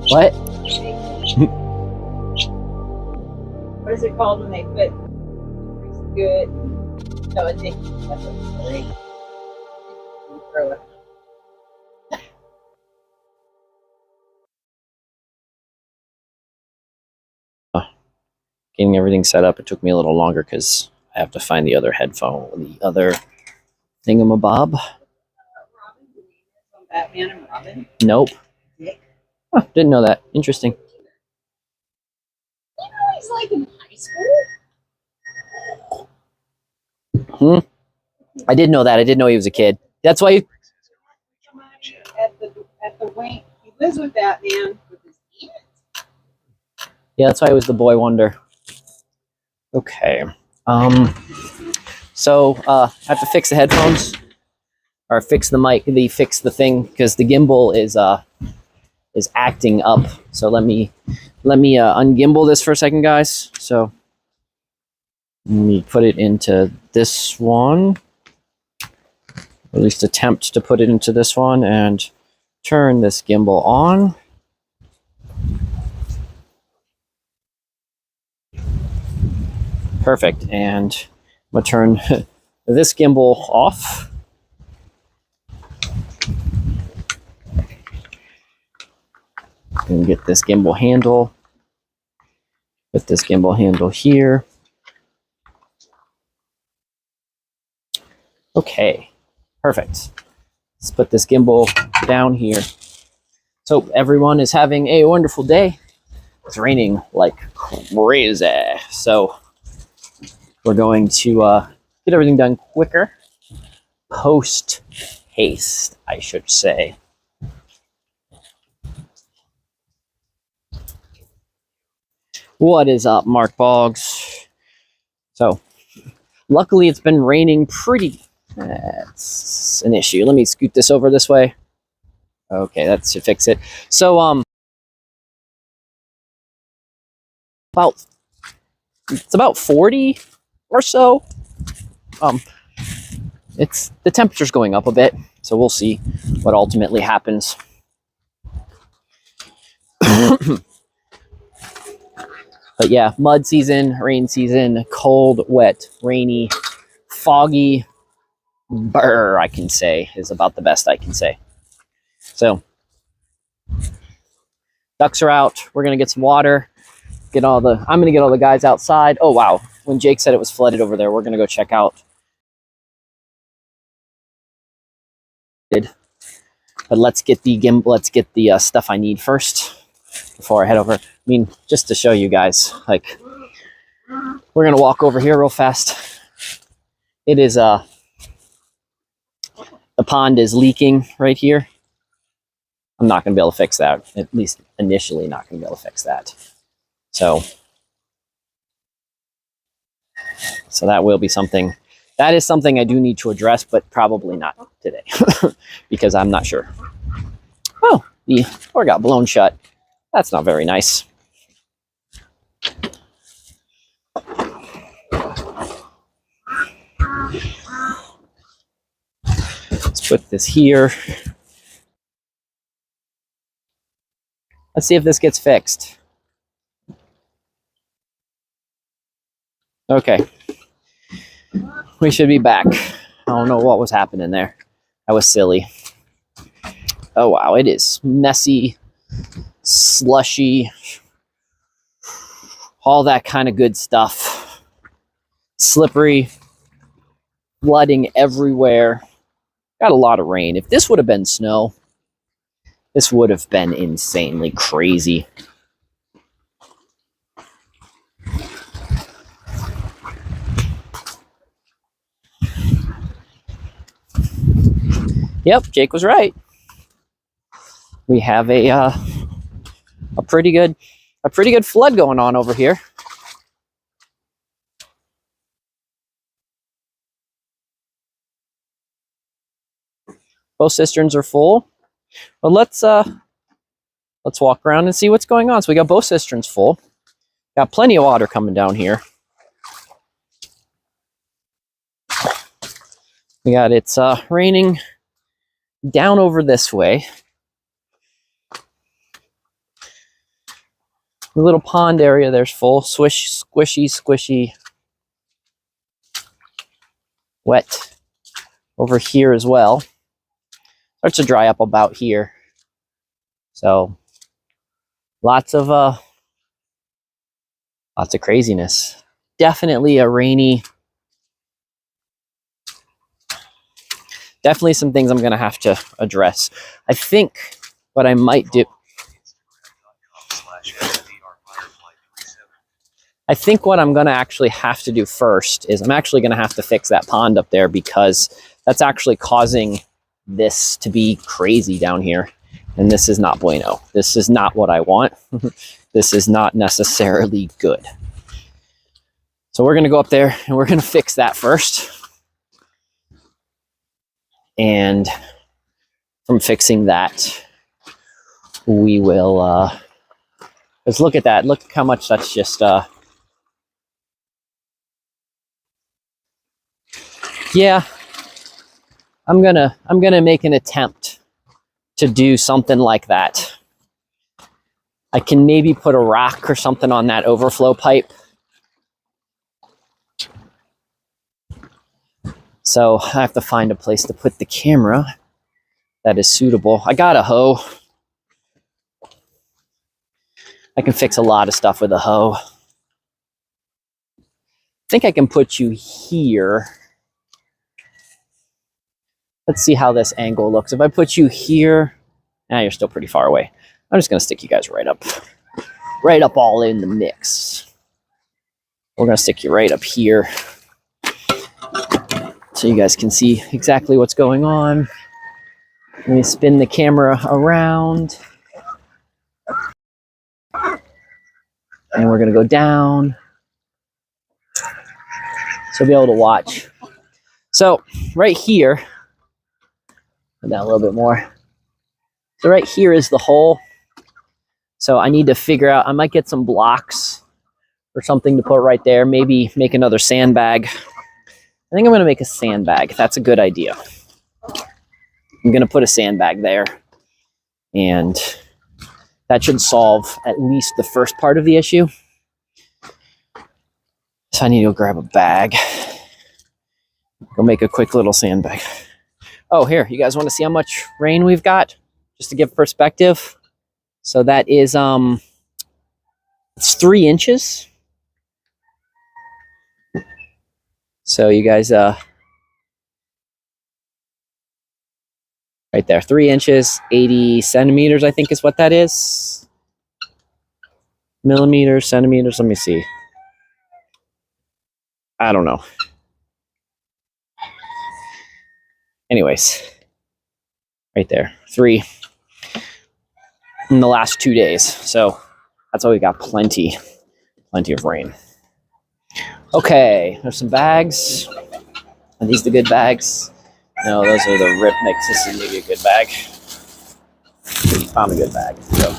What? What is it called when they put good? No, I think that's what they throw it. Getting everything set up, it took me a little longer because I have to find the other headphone, the other thingamabob. Batman and Robin? Nope. Dick? Huh, didn't know that. Interesting. You know he's like in high school? I did know that. I didn't know he was a kid. That's why he... At the wing. He lives with Batman with his demons. Yeah, that's why he was the boy wonder. Okay. So I have to fix the headphones. Or fix the mic, fix the thing, because the gimbal is acting up. So let me ungimbal this for a second, guys. So let me put it into this one, or at least attempt to put it into this one, and turn this gimbal on. Perfect. And I'm gonna turn this gimbal off. And get this gimbal handle. Put this gimbal handle here. Okay, perfect. Let's put this gimbal down here. So everyone is having a wonderful day. It's raining like crazy. So we're going to get everything done quicker. Post haste, I should say. What is up, Mark Boggs? So, luckily it's been raining pretty... That's an issue. Let me scoot this over this way. Okay, that should fix it. So, it's about 40 or so. The temperature's going up a bit, so we'll see what ultimately happens. But yeah, mud season, rain season, cold, wet, rainy, foggy, brr, I can say, is about the best I can say. So, ducks are out. We're going to get some water. I'm going to get all the guys outside. Oh, wow. When Jake said it was flooded over there, we're going to go check out. But let's get the stuff I need first before I head over. I mean, just to show you guys, like, we're gonna walk over here real fast. It is the pond is leaking right here. I'm not gonna be able to fix that, at least initially not gonna be able to fix that. So that will be something. That is something I do need to address, but probably not today because I'm not sure. Oh, the door got blown shut. That's not very nice. Let's put this here. Let's see if this gets fixed. Okay. We should be back. I don't know what was happening there. That was silly. Oh wow, it is messy, slushy, all that kind of good stuff. Slippery, flooding everywhere. Got a lot of rain. If this would have been snow, this would have been insanely crazy. Yep, Jake was right. We have a pretty good flood going on over here. Both cisterns are full. But let's walk around and see what's going on. So we got both cisterns full. Got plenty of water coming down here. We got it's raining down over this way. The little pond area there's full. Swish, squishy, squishy. Wet over here as well. Starts to dry up about here. So lots of craziness. Definitely a rainy. Definitely some things I'm gonna have to address. I think what I might do. I think what I'm gonna actually have to do first is I'm actually gonna have to fix that pond up there, because that's actually causing this to be crazy down here. And this is not bueno. This is not what I want. This is not necessarily good. So we're gonna go up there and we're gonna fix that first. And from fixing that, we will, let's look at that. Look how much that's just, yeah, I'm gonna make an attempt to do something like that. I can maybe put a rock or something on that overflow pipe. So I have to find a place to put the camera that is suitable. I got a hoe. I can fix a lot of stuff with a hoe. I think I can put you here. Let's see how this angle looks. If I put you here, now you're still pretty far away. I'm just gonna stick you guys right up all in the mix. We're gonna stick you right up here so you guys can see exactly what's going on. Let me spin the camera around. And we're gonna go down. So you'll be able to watch. So right here, go down a little bit more. So right here is the hole. So I need to figure out, I might get some blocks or something to put right there. Maybe make another sandbag. I think I'm gonna make a sandbag. That's a good idea. I'm gonna put a sandbag there. And that should solve at least the first part of the issue. So I need to go grab a bag. Go make a quick little sandbag. Oh, here, you guys want to see how much rain we've got? Just to give perspective. So that is, it's 3 inches. So you guys, right there, 3 inches, 80 centimeters, I think is what that is. Millimeters, centimeters, let me see. I don't know. Anyways, right there, 3 in the last 2 days. So that's why we got plenty of rain. Okay, there's some bags. Are these the good bags? No, those are the rip mix. This is maybe a good bag. Found a good bag. So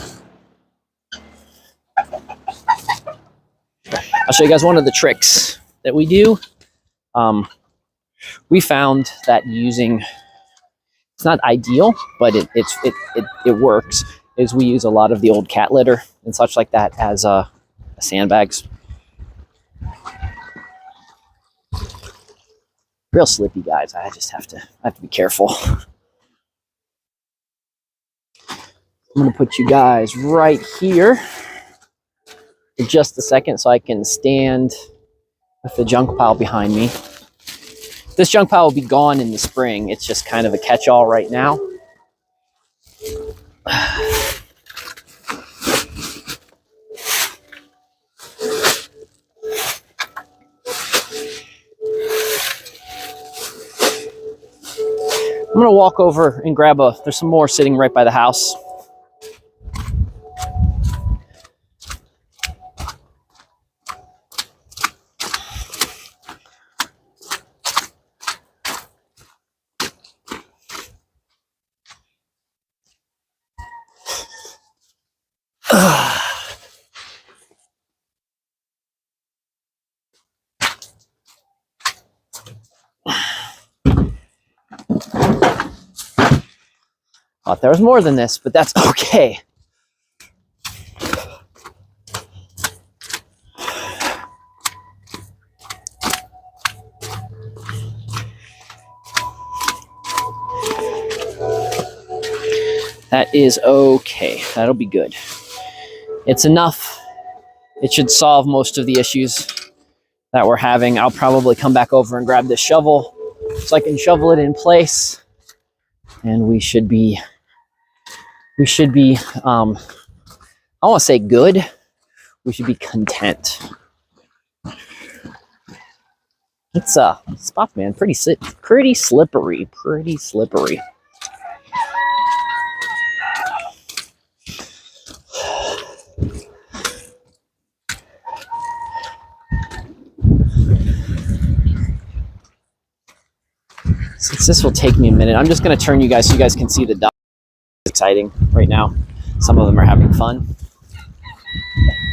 I'll show you guys one of the tricks that we do. We found that using, it's not ideal, but it works, is we use a lot of the old cat litter and such like that as sandbags. Real slippy, guys. I have to be careful. I'm going to put you guys right here for just a second so I can stand with the junk pile behind me. This junk pile will be gone in the spring. It's just kind of a catch-all right now. I'm gonna walk over and grab there's some more sitting right by the house. Thought there was more than this, but that's okay. That is okay. That'll be good. It's enough. It should solve most of the issues that we're having. I'll probably come back over and grab this shovel so I can shovel it in place. And we should be, I want to say good. We should be content. It's spot, man, pretty slippery. Since this will take me a minute, I'm just going to turn you guys so you guys can see the dogs. It's exciting right now. Some of them are having fun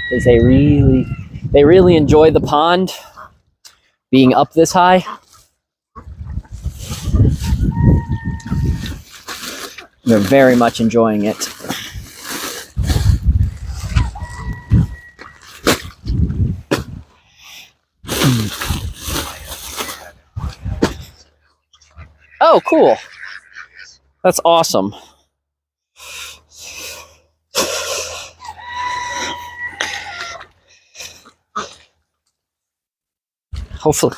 because they really enjoy the pond being up this high. They're very much enjoying it. Oh, cool. That's awesome. Hopefully.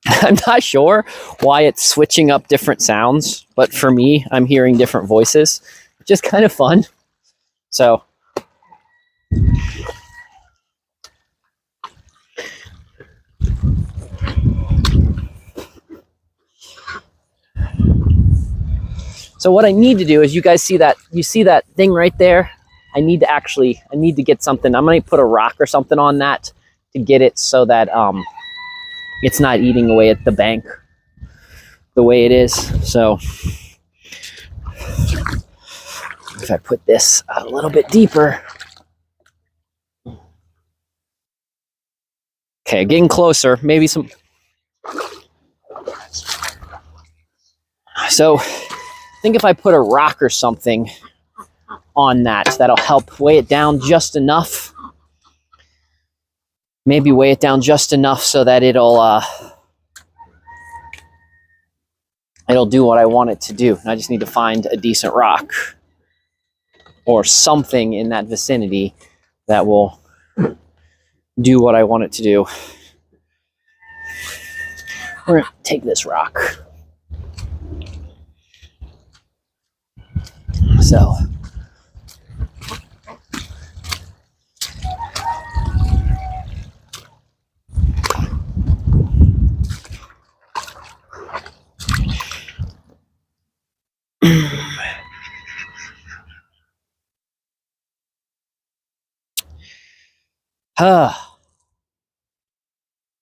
I'm not sure why it's switching up different sounds, but for me, I'm hearing different voices, which is kind of fun. So, what I need to do is, you guys see that thing right there? I need to get something. I'm going to put a rock or something on that to get it so that it's not eating away at the bank the way it is. So if I put this a little bit deeper. Okay, getting closer. Maybe some. So I think if I put a rock or something on that, that'll help weigh it down just enough. Maybe weigh it down just enough so that it'll do what I want it to do. And I just need to find a decent rock or something in that vicinity that will do what I want it to do. We're gonna take this rock. So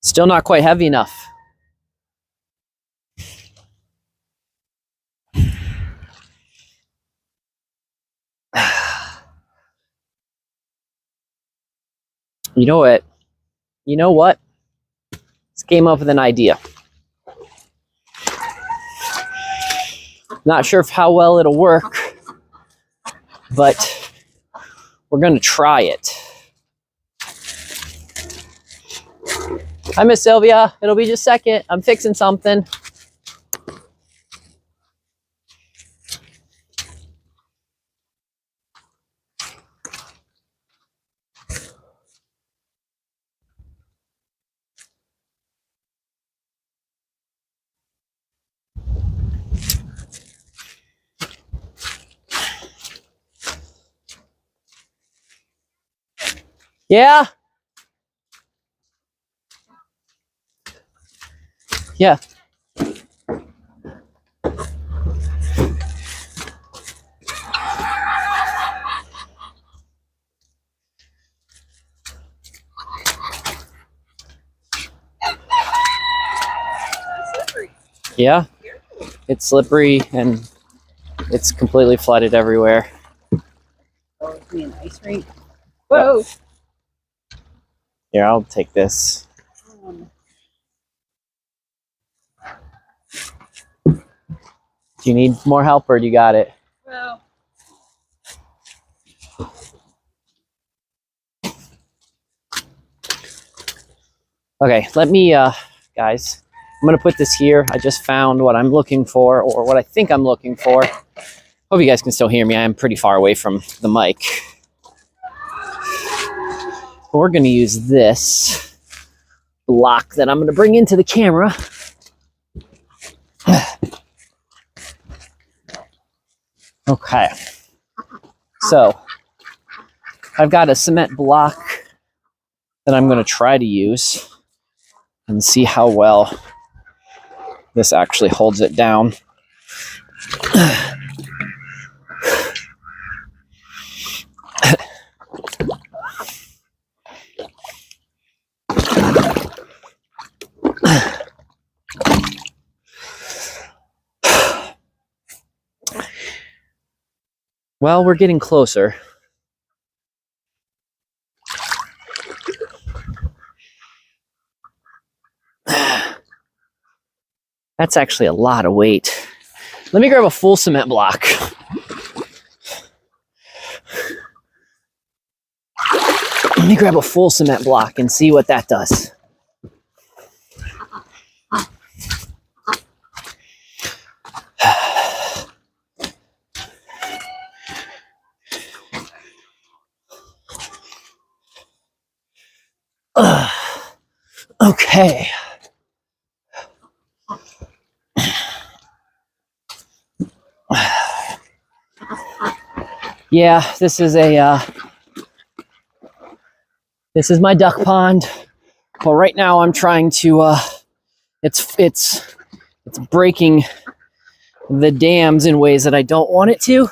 still not quite heavy enough. You know what? You know what? Just came up with an idea. Not sure how well it'll work, but we're going to try it. Hi, Miss Sylvia. It'll be just a second. I'm fixing something. Yeah. Yeah. Yeah. It's slippery and it's completely flooded everywhere. Oh, it's me an ice rink. Whoa. Here, I'll take this. Do you need more help or do you got it? Well. Okay, let me, guys, I'm gonna put this here. I just found what I'm looking for, or what I think I'm looking for. Hope you guys can still hear me. I am pretty far away from the mic. We're gonna use this block that I'm gonna bring into the camera. Okay, so I've got a cement block that I'm gonna try to use and see how well this actually holds it down. Well, we're getting closer. That's actually a lot of weight. Let me grab a full cement block. Let me grab a full cement block and see what that does. Okay. Yeah, this is my duck pond. Well, right now I'm trying to it's breaking the dams in ways that I don't want it to.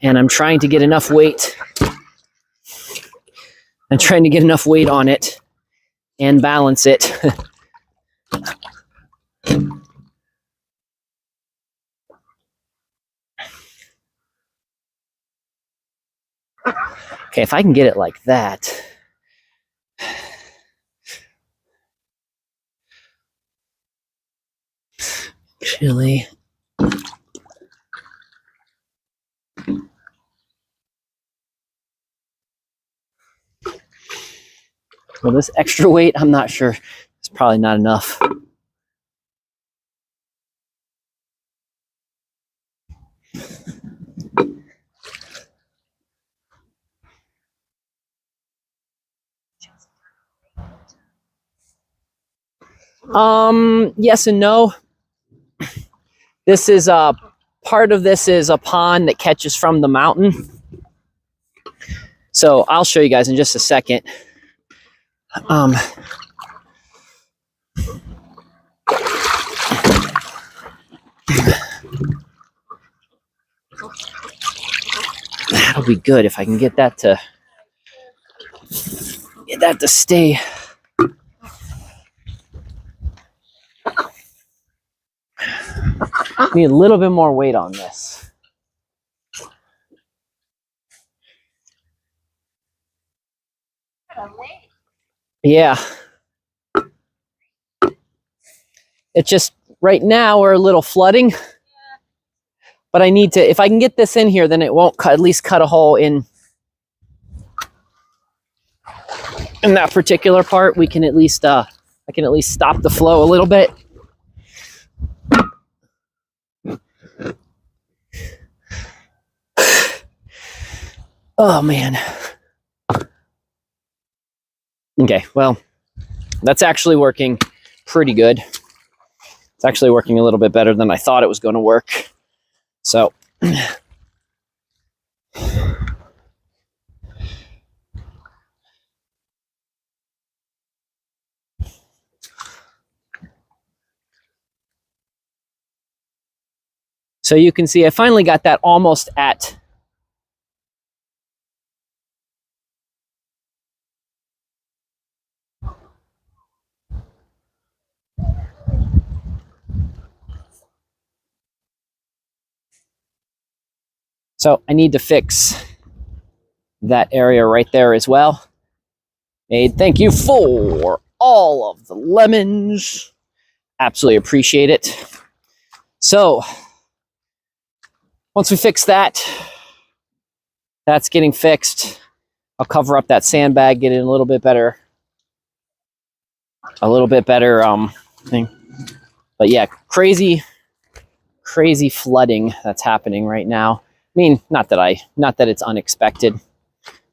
And I'm trying to get enough weight. I'm trying to get enough weight on it and balance it. Okay, if I can get it like that. Chili. Well, this extra weight, I'm not sure. It's probably not enough. Yes and no. This is part of this is a pond that catches from the mountain. So I'll show you guys in just a second. That'll be good if I can get that to stay. Need a little bit more weight on this. Yeah. It's just right now we're a little flooding. But I need to, if I can get this in here, then it won't cut, at least cut a hole in. in that particular part, we can at least I can at least stop the flow a little bit. Oh man. Okay, well, that's actually working pretty good. It's actually working a little bit better than I thought it was going to work. So so you can see I finally got that almost at so I need to fix that area right there as well. Aid, thank you for all of the lemons. Absolutely appreciate it. So once we fix that, that's getting fixed. I'll cover up that sandbag, get it in a little bit better thing. But yeah, crazy flooding that's happening right now. I mean, not that it's unexpected.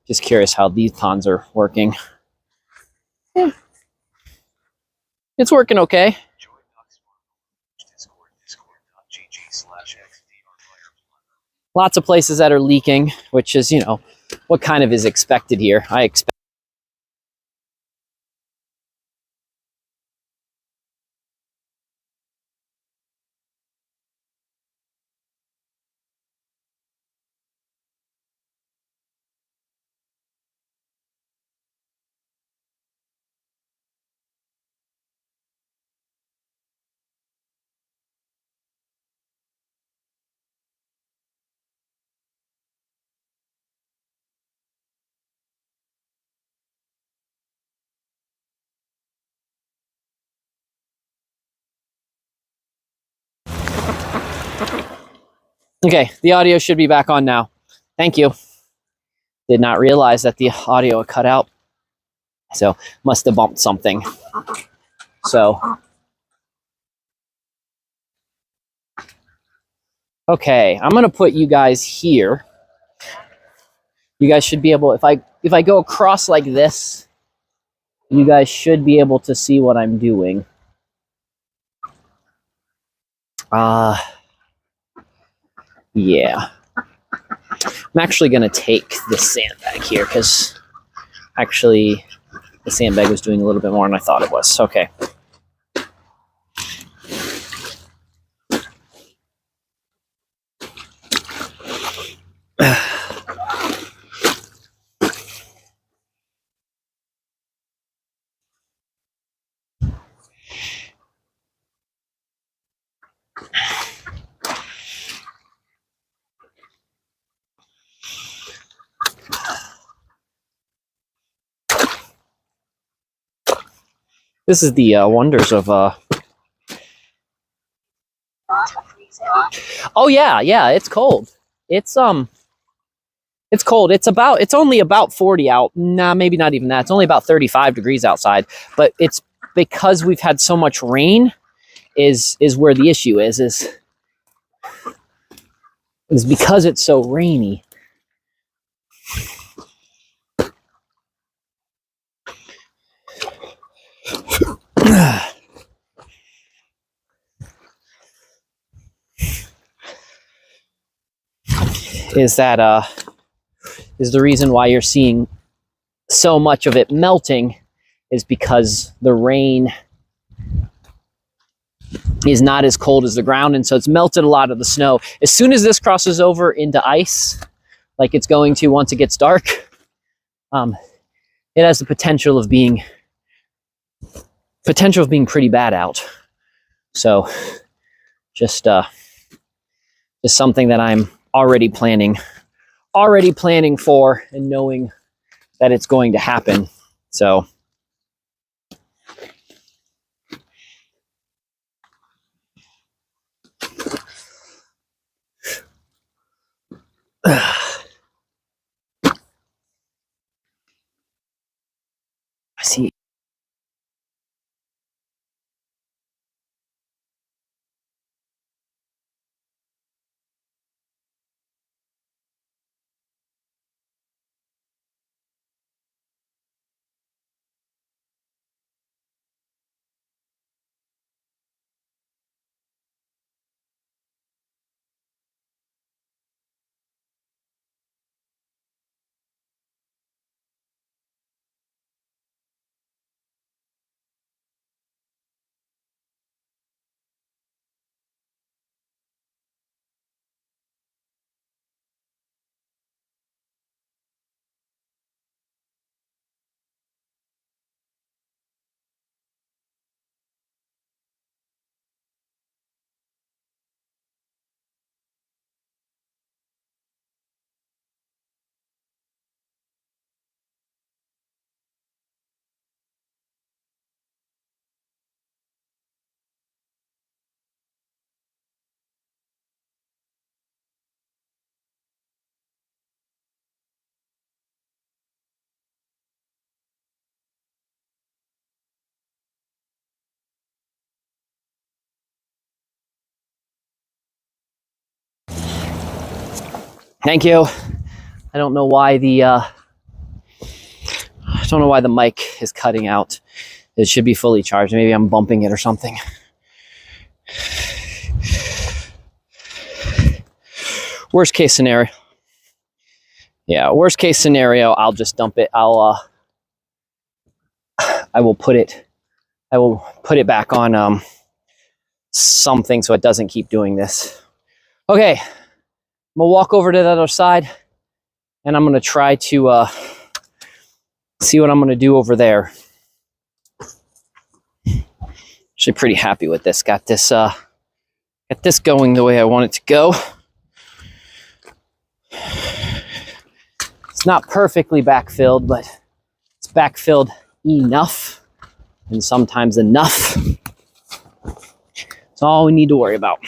Just curious how these ponds are working. Yeah. It's working okay. Lots of places that are leaking, which is, you know, what kind of is expected here. I expect. Okay, the audio should be back on now. Thank you. Did not realize that the audio cut out. So must have bumped something. So okay, I'm gonna put you guys here. You guys should be able, if I go across like this, you guys should be able to see what I'm doing. Yeah. I'm actually gonna take this sandbag here because actually the sandbag was doing a little bit more than I thought it was. Okay. This is the wonders of oh yeah, it's cold. It's cold. It's only about 40 out. Nah, maybe not even that. It's only about 35 degrees outside. But it's because we've had so much rain is where the issue is because it's so rainy. Is the reason why you're seeing so much of it melting is because the rain is not as cold as the ground, and so it's melted a lot of the snow. As soon as this crosses over into ice, like it's going to once it gets dark, it has the potential of being pretty bad out. So just something that I'm already planning for and knowing that it's going to happen. So Thank you. I don't know why the mic is cutting out. It should be fully charged. Maybe I'm bumping it or something. Worst case scenario. Yeah, worst case scenario, I'll just dump it. I will put it back on something so it doesn't keep doing this. Okay, I'm gonna walk over to the other side and I'm gonna try to see what I'm gonna do over there. Actually pretty happy with this. Got this going the way I want it to go. It's not perfectly backfilled, but it's backfilled enough, and sometimes enough. That's all we need to worry about.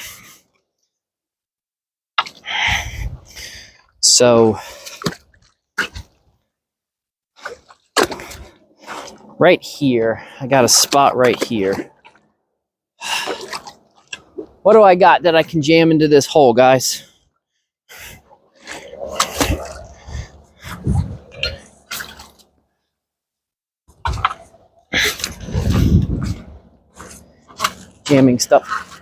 So, right here, I got a spot right here. What do I got that I can jam into this hole, guys? Jamming stuff.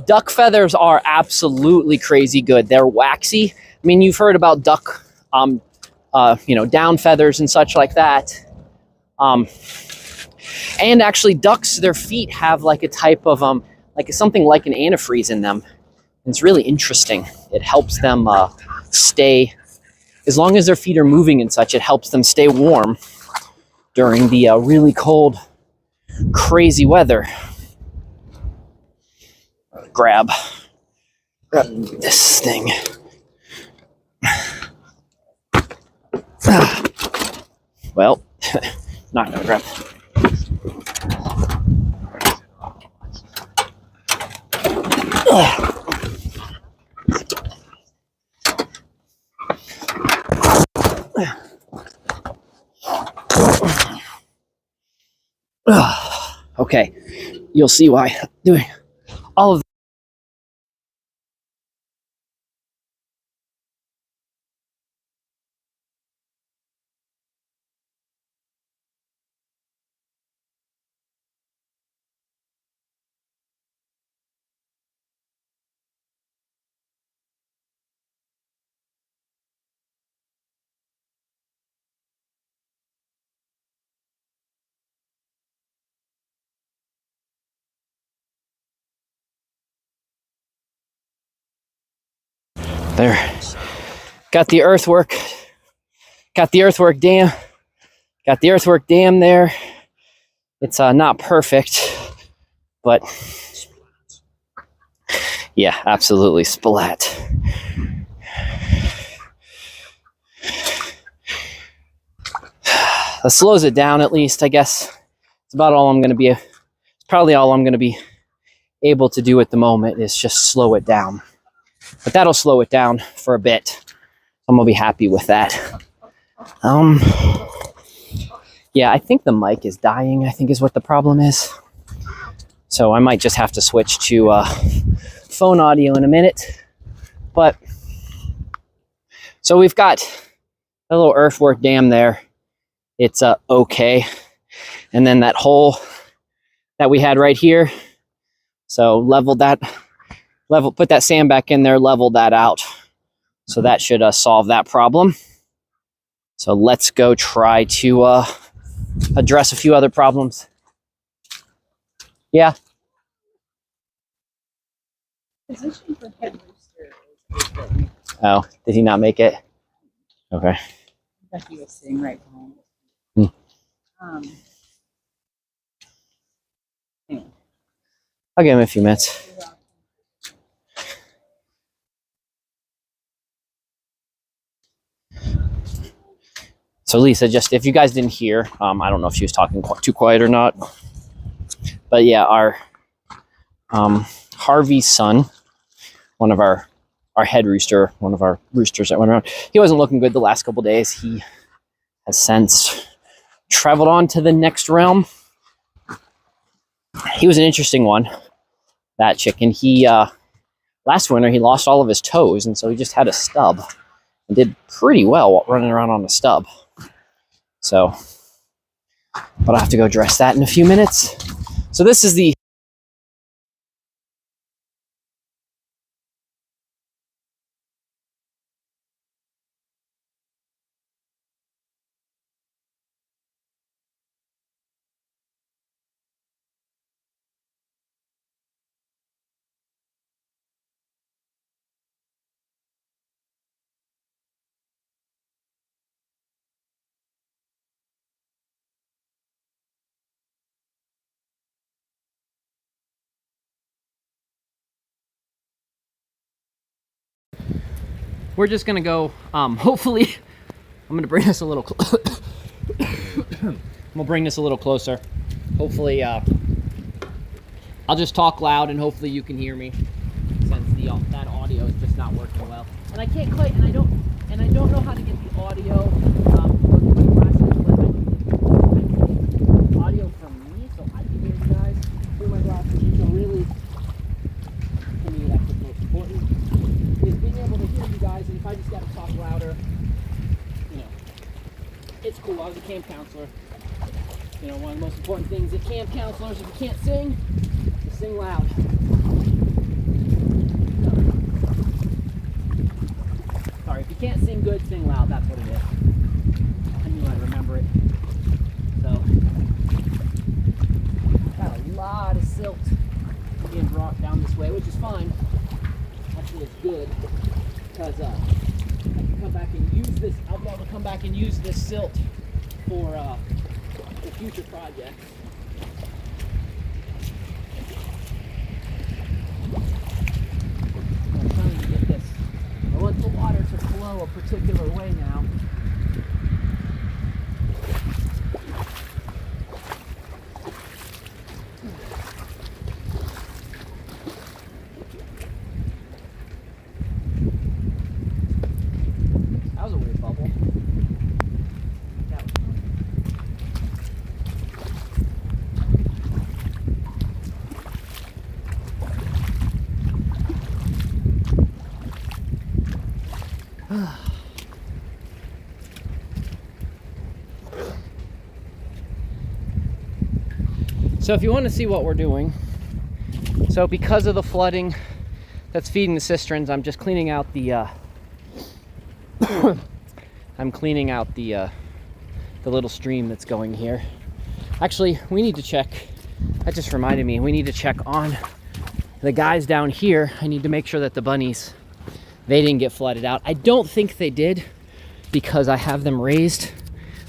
Duck feathers are absolutely crazy good. They're waxy. I mean, you've heard about duck, down feathers and such like that. And actually, ducks, their feet have like a type of like something like an antifreeze in them. It's really interesting. It helps them stay, as long as their feet are moving and such, it helps them stay warm during the really cold, crazy weather. Grab this thing. Well, not gonna grab. Okay, you'll see why I'm doing all of there. Got the earthwork dam. Got the earthwork dam there. It's not perfect, but yeah, absolutely splat. That slows it down at least, I guess. It's about all I'm going to be. It's probably all I'm going to be able to do at the moment is just slow it down. But that'll slow it down for a bit. I'm going to be happy with that. Yeah, I think the mic is dying, I think is what the problem is. So I might just have to switch to phone audio in a minute. But, so we've got a little earthwork dam there. It's okay. And then that hole that we had right here. So put that sand back in there, leveled that out. So that should solve that problem. So let's go try to address a few other problems. Yeah. Position for head rooster is open. Oh, did he not make it? Okay. I thought he was sitting right behind us. Anyway. I'll give him a few minutes. So Lisa, just if you guys didn't hear, I don't know if she was talking too quiet or not, but yeah, our Harvey's son, one of our head rooster, one of our roosters that went around, he wasn't looking good the last couple days. He has since traveled on to the next realm. He was an interesting one, that chicken. He last winter he lost all of his toes, and so he just had a stub and did pretty well running around on a stub. So, but I'll have to go dress that in a few minutes. So this is the we're just gonna go, hopefully, I'm gonna bring this a little, I'm gonna bring this a little closer. Hopefully, I'll just talk loud and hopefully you can hear me, since that audio is just not working well. And I can't quite, and I don't know how to get the audio, audio from me, so I can hear you guys through my glasses. So really, to me, that's what's most important, is being able to hear you guys. And if I just got to talk louder, you know, it's cool. I was a camp counselor. You know, one of the most important things at camp counselors, if you can't sing, you sing loud. Sorry, if you can't sing good, sing loud. That's what it is. I knew I'd remember it. So, got a lot of silt being brought down this way, which is fine. Actually, it's good, because I can come back and use this. I'll be able to come back and use this silt for future projects. I'm trying to get this. I want the water to flow a particular way now. That was a weird bubble. That was fun. So if you want to see what we're doing, so because of the flooding that's feeding the cisterns, I'm just cleaning out the I'm cleaning out the little stream that's going here. Actually, we need to check, that just reminded me, we need to check on the guys down here. I need to make sure that the bunnies, they didn't get flooded out. I don't think they did because I have them raised,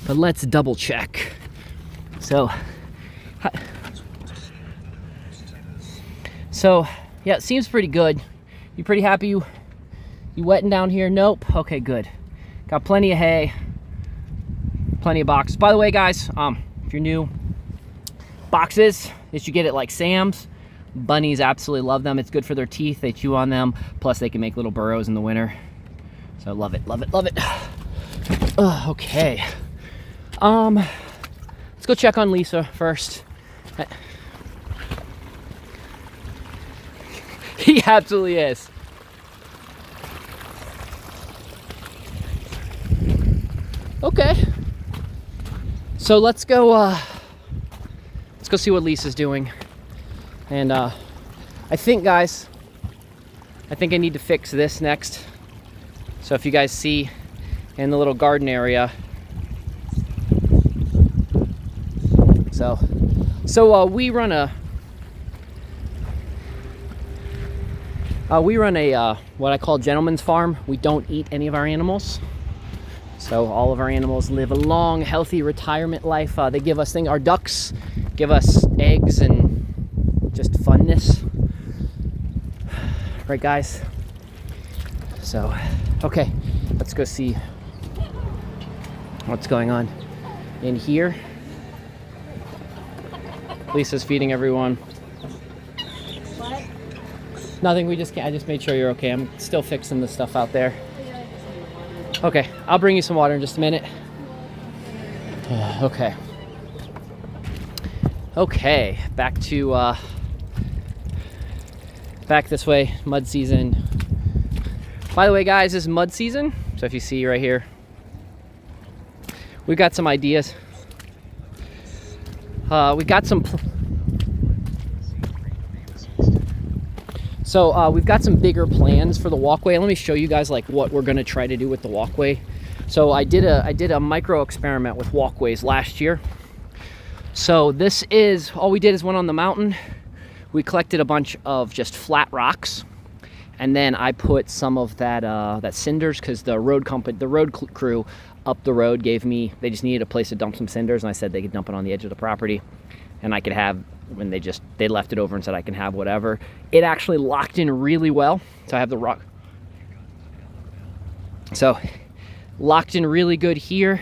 but let's double check. So yeah, it seems pretty good. You pretty happy you wetting down here? Nope. Okay, good. Got plenty of hay, plenty of boxes. By the way, guys, if you're new, boxes that you get at like Sam's, bunnies absolutely love them. It's good for their teeth. They chew on them. Plus, they can make little burrows in the winter. So love it, love it, love it. Okay. Let's go check on Lisa first. He absolutely is. Okay. So let's go see what Lisa's doing. And I think, guys, I think I need to fix this next. So if you guys see in the little garden area. So we run a what I call gentleman's farm. We don't eat any of our animals. So all of our animals live a long, healthy retirement life. They give us things. Our ducks give us eggs and just funness. Right, guys? So, okay, let's go see what's going on in here. Lisa's feeding everyone. What? Nothing, I just made sure you're okay. I'm still fixing the stuff out there. Okay, I'll bring you some water in just a minute. Okay. Okay, back to Back this way, mud season. By the way, guys, this is mud season. So if you see right here, we've got some ideas. We got some. So we've got some bigger plans for the walkway. Let me show you guys like what we're gonna try to do with the walkway. So I did a micro experiment with walkways last year. So this is, all we did is went on the mountain. We collected a bunch of just flat rocks. And then I put some of that cinders, because the road crew up the road gave me, they just needed a place to dump some cinders, and I said they could dump it on the edge of the property, and I could have, when they left it over and said I can have whatever. It actually locked in really well. So I have the rock. So locked in really good here.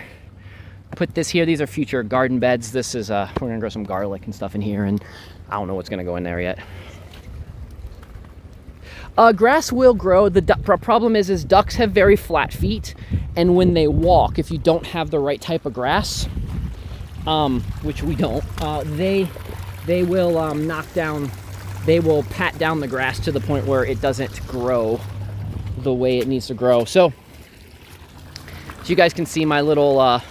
Put this here. These are future garden beds. This is we're gonna grow some garlic and stuff in here, and I don't know what's gonna go in there yet. Grass will grow. The problem is ducks have very flat feet, and when they walk, if you don't have the right type of grass, which we don't, they will knock down, they will pat down the grass to the point where it doesn't grow the way it needs to grow. So you guys can see my little,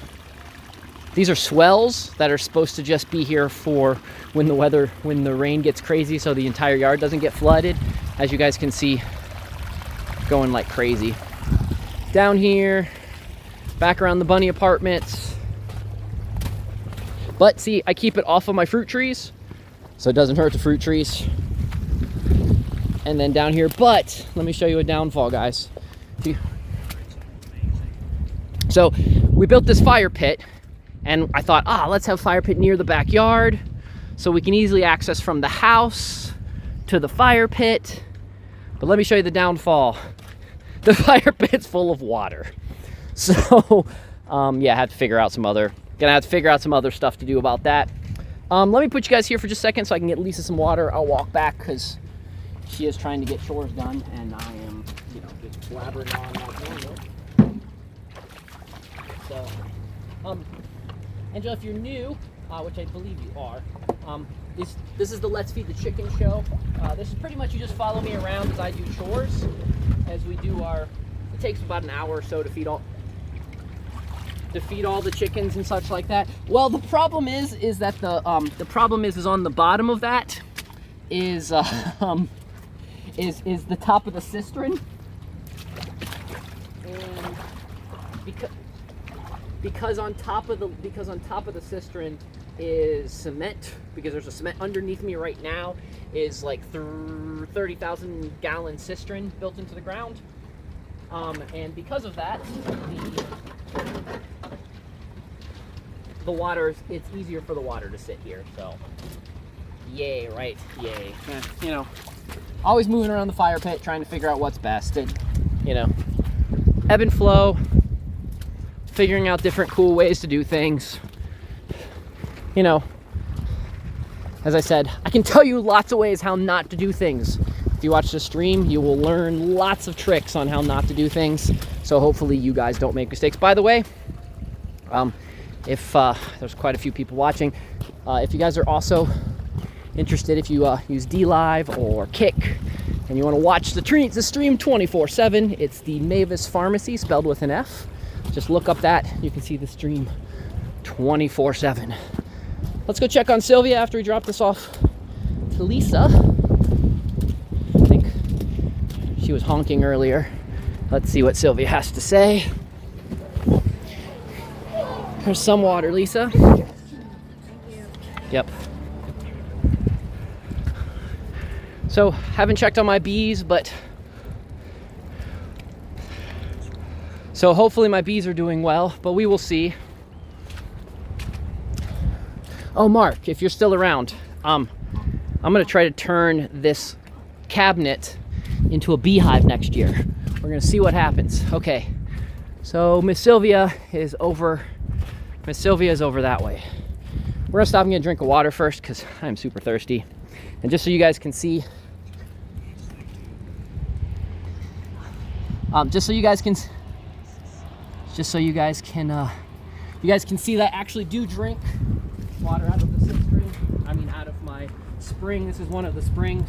these are swells that are supposed to just be here for when the rain gets crazy, so the entire yard doesn't get flooded. As you guys can see, going like crazy. Down here, back around the bunny apartments. But see, I keep it off of my fruit trees, so it doesn't hurt the fruit trees. And then down here, but let me show you a downfall, guys. So we built this fire pit, and I thought, let's have fire pit near the backyard so we can easily access from the house to the fire pit. But let me show you the downfall. The fire pit's full of water. So yeah, I had to figure out gonna have to figure out some other stuff to do about that. Let me put you guys here for just a second so I can get Lisa some water. I'll walk back because she is trying to get chores done, and I am, just blabbering on like normal. So, Angela, if you're new, which I believe you are, this is the Let's Feed the Chicken show. This is pretty much, you just follow me around as I do chores, as we do it takes about an hour or so to feed all the chickens and such like that. Well, the problem is that the problem is on the bottom of that is the top of the cistern, and because on top of the cistern is cement, because there's a cement underneath me right now, is like 30,000 gallon cistern built into the ground, and because of that, the water, it's easier for the water to sit here. So yay, right? Yay. Yeah, always moving around the fire pit trying to figure out what's best, and ebb and flow, figuring out different cool ways to do things. As I said, I can tell you lots of ways how not to do things. If you watch the stream, you will learn lots of tricks on how not to do things. So hopefully you guys don't make mistakes. By the way, if there's quite a few people watching, if you guys are also interested, if you use DLive or Kick, and you want to watch the stream 24/7, it's the Mavis Pharmacy, spelled with an F. Just look up that, you can see the stream 24/7. Let's go check on Sylvia after we drop this off to Lisa. I think she was honking earlier. Let's see what Sylvia has to say. There's some water, Lisa. Thank you. Yep. So, haven't checked on my bees, but so hopefully my bees are doing well, but we will see. Oh, Mark, if you're still around, I'm gonna try to turn this cabinet into a beehive next year. We're gonna see what happens. Okay, so Miss Sylvia is over that way. We're gonna stop and get a drink of water first because I'm super thirsty. And just so you guys can see, you guys can see that I actually do drink water out of the cistern. I mean, out of my spring. This is one of the springs.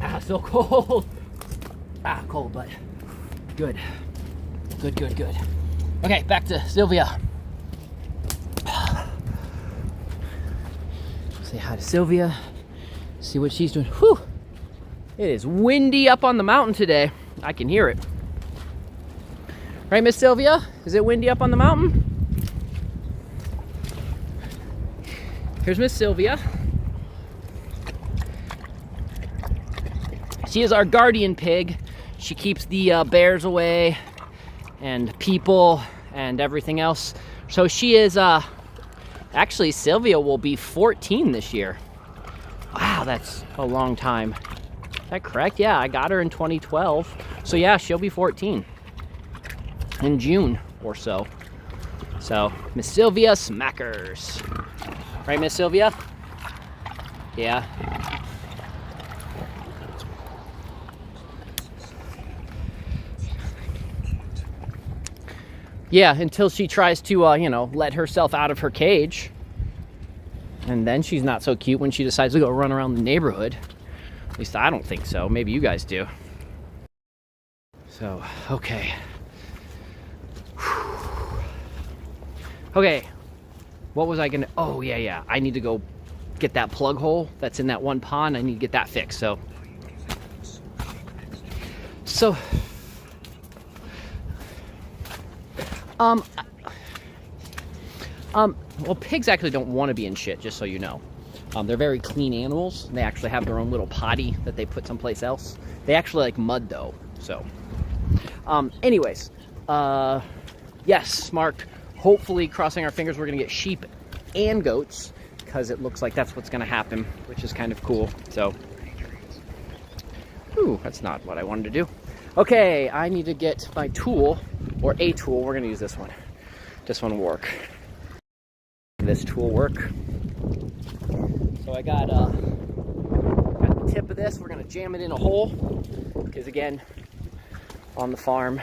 Ah, so cold. Ah, cold, but good. Good, good, good. Okay, back to Sylvia. Say hi to Sylvia. See what she's doing. Whew. It is windy up on the mountain today. I can hear it. Right, Miss Sylvia? Is it windy up on the mountain? Here's Miss Sylvia. She is our guardian pig. She keeps the bears away and people and everything else. So she is, actually Sylvia will be 14 this year. Wow, that's a long time. Is that correct? Yeah, I got her in 2012. So yeah, she'll be 14 in June or so. So Miss Sylvia Smackers. Right, Miss Sylvia? Yeah. Yeah, until she tries to, you know, let herself out of her cage. And then she's not so cute when she decides to go run around the neighborhood. At least I don't think so. Maybe you guys do. So, okay. Okay. What was I gonna... Oh, yeah. I need to go get that plug hole that's in that one pond. I need to get that fixed, so... Well, pigs actually don't want to be in shit, just so you know. They're very clean animals. They actually have their own little potty that they put someplace else. They actually like mud, though, so. Anyways, yes, Mark, hopefully, crossing our fingers, we're going to get sheep and goats, because it looks like that's what's going to happen, which is kind of cool, so. Ooh, that's not what I wanted to do. Okay, I need to get my tool, or a tool. We're going to use this one. This one will work. This tool work. So I got the tip of this. We're going to jam it in a hole, because again, on the farm,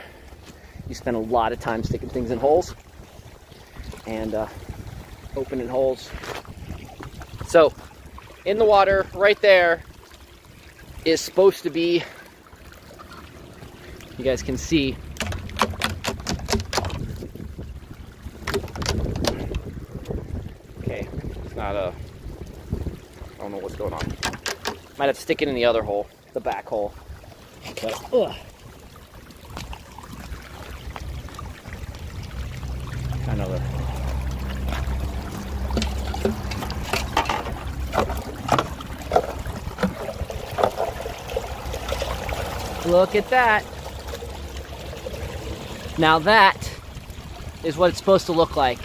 you spend a lot of time sticking things in holes and opening holes. So in the water right there is supposed to be, you guys can see, okay, it's not a, I don't know what's going on. Might have to stick it in the other hole, the back hole. But, kind of look at that. Now that is what it's supposed to look like.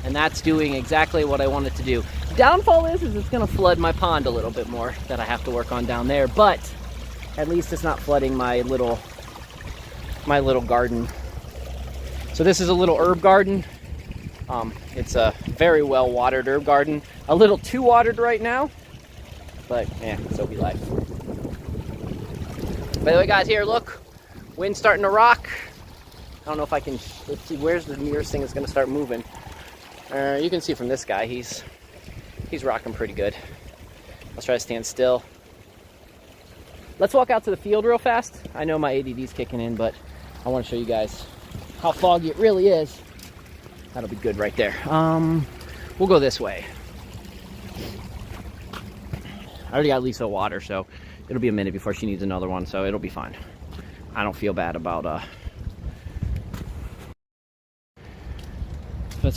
And that's doing exactly what I want it to do. Downfall is it's gonna flood my pond a little bit more that I have to work on down there, but at least it's not flooding my little garden. So this is a little herb garden. It's a very well watered herb garden. A little too watered right now, but so be life. By the way, guys, here, look, wind's starting to rock. I don't know if I can, let's see, where's the nearest thing that's gonna start moving? You can see from this guy, he's rocking pretty good. Let's try to stand still. Let's walk out to the field real fast. I know my ADD's kicking in, but I want to show you guys how foggy it really is. That'll be good right there. We'll go this way. I already got Lisa water, so it'll be a minute before she needs another one, so it'll be fine. I don't feel bad about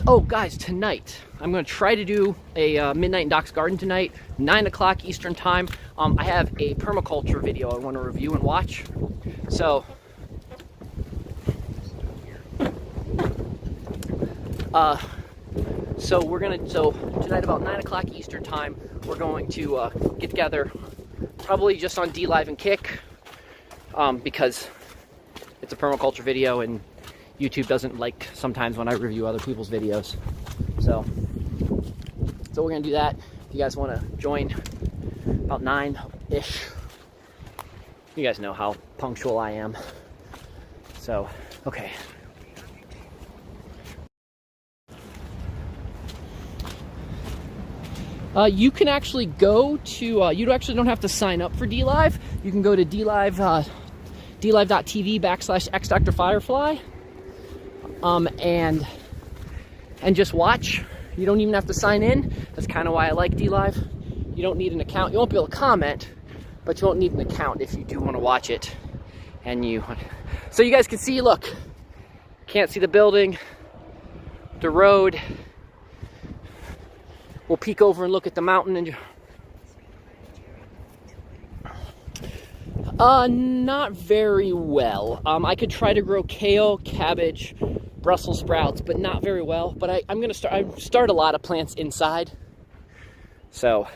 oh, guys, tonight I'm going to try to do a Midnight in Doc's Garden tonight, 9 o'clock Eastern time. I have a permaculture video I want to review and watch. So, so tonight about 9 o'clock Eastern time, we're going to get together, probably just on DLive and Kick, because it's a permaculture video and YouTube doesn't like sometimes when I review other people's videos. So we're gonna do that. If you guys want to join about 9-ish, you guys know how punctual I am. So, okay. You can actually go to, you actually don't have to sign up for DLive. You can go to DLive, dlive.tv/xDrFirefly, and just watch. You don't even have to sign in. That's kind of why I like DLive. You don't need an account. You won't be able to comment, but you won't need an account if you do want to watch it. So you guys can see, look, can't see the building, the road. We'll peek over and look at the mountain and not very well. I could try to grow kale, cabbage, Brussels sprouts, but not very well. But I'm gonna start a lot of plants inside. So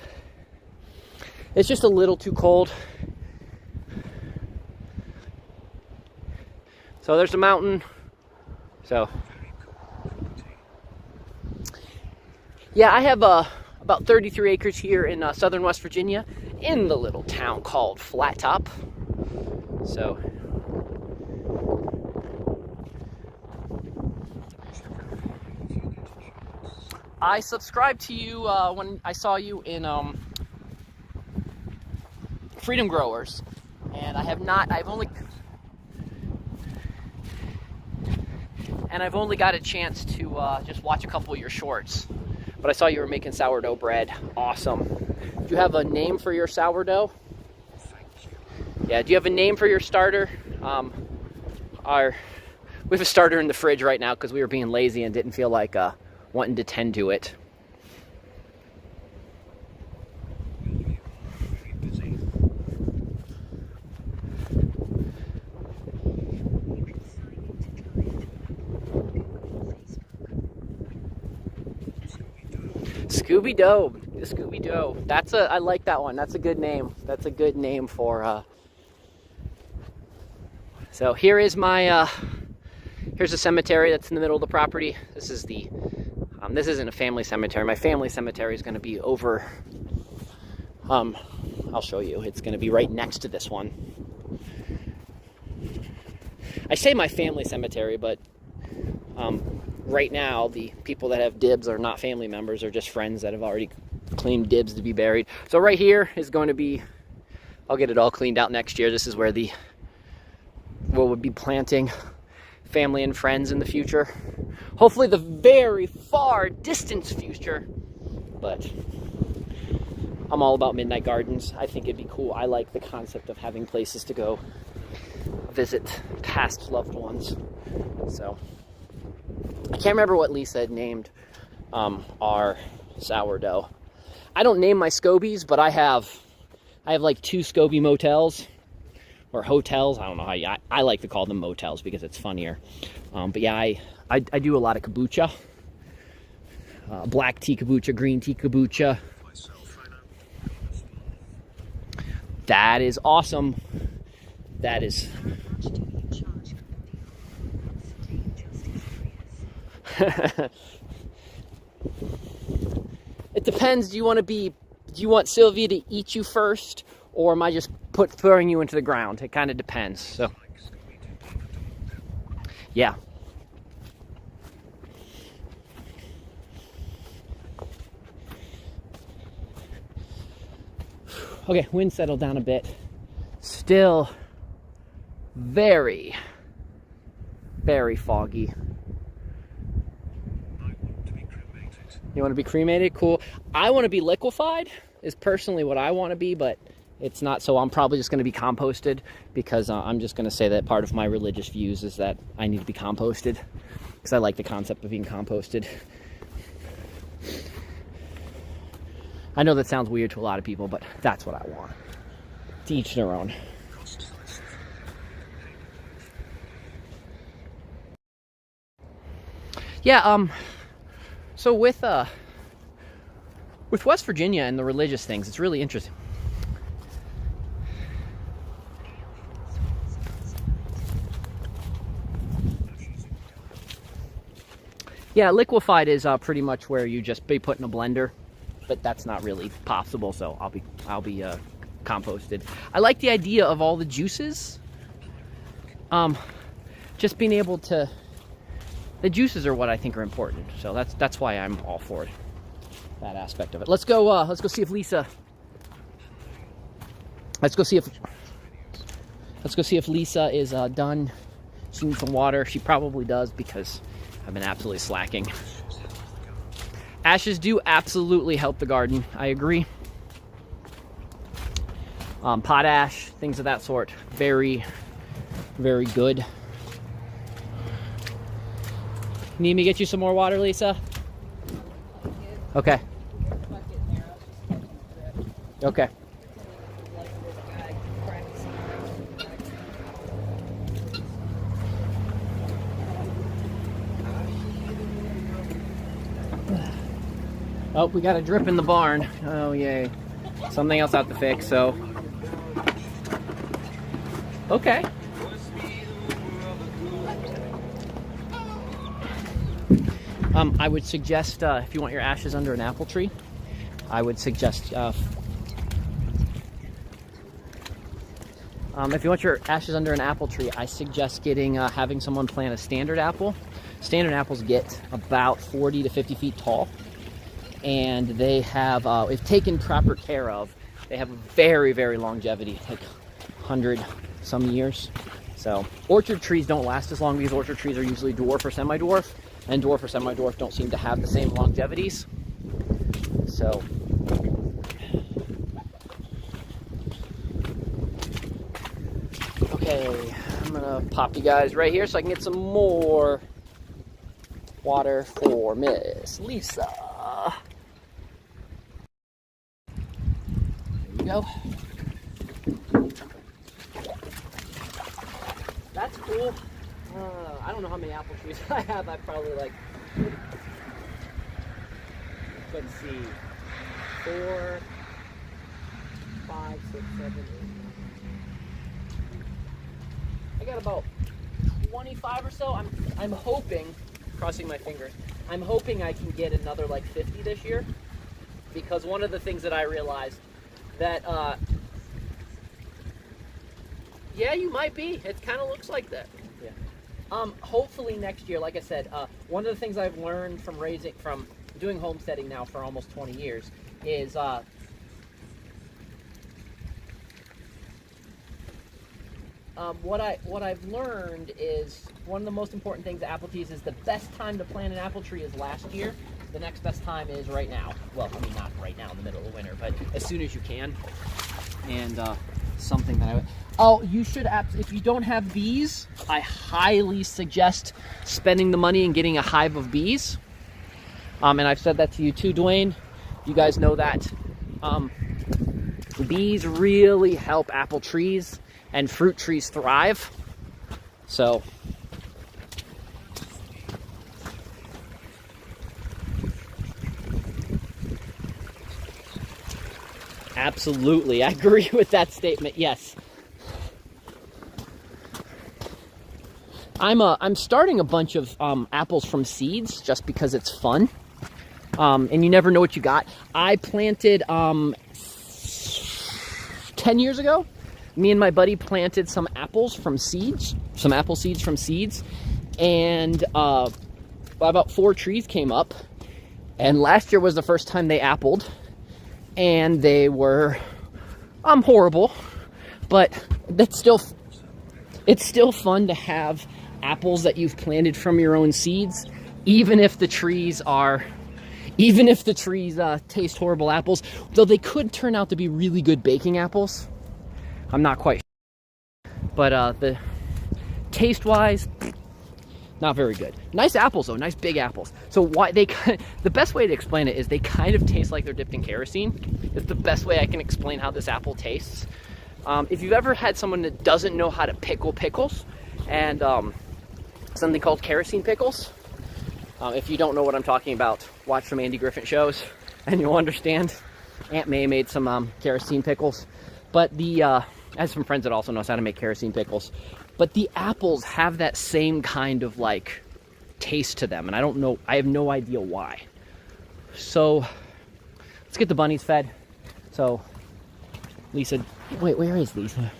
it's just a little too cold. So there's the mountain. So yeah, I have about 33 acres here in southern West Virginia in the little town called Flat Top. So I subscribed to you when I saw you in Freedom Growers, and I've only got a chance to just watch a couple of your shorts. But I saw you were making sourdough bread. Awesome. Do you have a name for your sourdough? Yeah, do you have a name for your starter? We have a starter in the fridge right now because we were being lazy and didn't feel like wanting to tend to it. Scooby-Doo. Scooby-Doo. I like that one. That's a good name. That's a good name for, So here is my, here's a cemetery that's in the middle of the property. This is the, this isn't a family cemetery. My family cemetery is going to be over, I'll show you. It's going to be right next to this one. I say my family cemetery, but, right now, the people that have dibs are not family members, or just friends that have already claimed dibs to be buried. So right here is going to be, I'll get it all cleaned out next year. This is where we'll be planting family and friends in the future. Hopefully the very far distance future, but I'm all about midnight gardens. I think it'd be cool. I like the concept of having places to go visit past loved ones. So I can't remember what Lisa had named our sourdough. I don't name my scobies, but I have like 2 Scobie motels or hotels. I don't know how I like to call them motels because it's funnier. But yeah, I do a lot of kombucha, black tea kombucha, green tea kombucha. That is awesome. That is. It depends. Do you want Sylvia to eat you first, or am I just throwing you into the ground? It kind of depends. So yeah. Okay, wind settled down a bit. Still very, very foggy. You want to be cremated? Cool. I want to be liquefied, is personally what I want to be, but it's not, so I'm probably just going to be composted, because I'm just going to say that part of my religious views is that I need to be composted, because I like the concept of being composted. I know that sounds weird to a lot of people, but that's what I want. To each their own. Yeah, so with West Virginia and the religious things, it's really interesting. Yeah, liquefied is pretty much where you just be put in a blender, but that's not really possible, so I'll be composted. I like the idea of all the juices. Just being able to, the juices are what I think are important, so that's why I'm all for it. that aspect of it. Let's go see if Lisa. Let's go see if Lisa is done. She needs some water. She probably does because I've been absolutely slacking. Ashes do absolutely help the garden. I agree. Potash, things of that sort, very, very good. Need me to get you some more water, Lisa? Okay. Okay. Oh, we got a drip in the barn. Oh, yay. Something else I have to fix, so. Okay. I would suggest, if you want your ashes under an apple tree, I would suggest, if you want your ashes under an apple tree, I suggest having someone plant a standard apple. Standard apples get about 40 to 50 feet tall, and they have, if taken proper care of, they have very, very longevity, like 100 some years. So orchard trees don't last as long because orchard trees are usually dwarf or semi-dwarf, and dwarf or semi-dwarf don't seem to have the same longevities. So okay, I'm gonna pop you guys right here so I can get some more water for Miss Lisa. There you go. That's cool. I don't know how many apple trees I have. I probably like, let's see, 4, 5, 6, 7, 8, 9. I got about 25 or so. I'm hoping, crossing my fingers, I'm hoping I can get another like 50 this year, because one of the things that I realized that yeah, you might be. It kind of looks like that. Yeah. Hopefully next year, like I said, one of the things I've learned from doing homesteading now for almost 20 years is what I've learned is one of the most important things to apple trees is the best time to plant an apple tree is last year. The next best time is right now. Well, I mean, not right now in the middle of winter, but as soon as you can. And something that you should, if you don't have bees, I highly suggest spending the money and getting a hive of bees. And I've said that to you too, Dwayne. You guys know that. Bees really help apple trees and fruit trees thrive. So absolutely, I agree with that statement. Yes, I'm starting a bunch of apples from seeds just because it's fun, and you never know what you got. I planted 10 years ago. Me and my buddy planted some apples from seeds, some apple seeds from seeds, and about 4 trees came up. And last year was the first time they appled, and they were horrible, but it's still fun to have apples that you've planted from your own seeds, even if the trees taste horrible apples, though they could turn out to be really good baking apples. I'm not quite sure. But the taste-wise, not very good. Nice apples, though. Nice big apples. So the best way to explain it is they kind of taste like they're dipped in kerosene. It's the best way I can explain how this apple tastes. If you've ever had someone that doesn't know how to pickle pickles, and something called kerosene pickles, if you don't know what I'm talking about, watch some Andy Griffin shows, and you'll understand. Aunt May made some kerosene pickles. But I have some friends that also knows how to make kerosene pickles. But the apples have that same kind of like taste to them, and I have no idea why. So let's get the bunnies fed. So Lisa, wait, where is Lisa?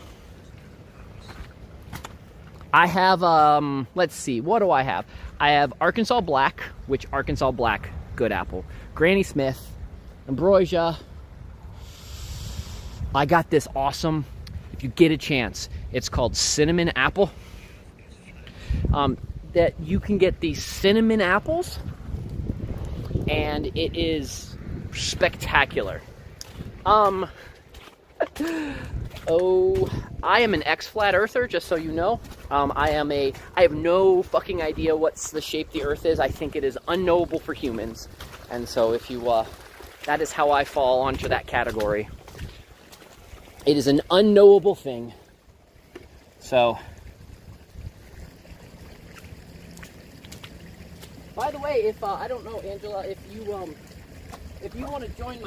I have let's see, what do I have? I have Arkansas Black, which Arkansas Black, good apple. Granny Smith, ambrosia. I got this awesome, if you get a chance, it's called cinnamon apple. That you can get these cinnamon apples, and it is spectacular. Oh, I am an ex-flat earther, just so you know. I have no fucking idea what's the shape the earth is. I think it is unknowable for humans. And so if you, that is how I fall onto that category. It is an unknowable thing. So, by the way, if, I don't know, Angela, if you want to join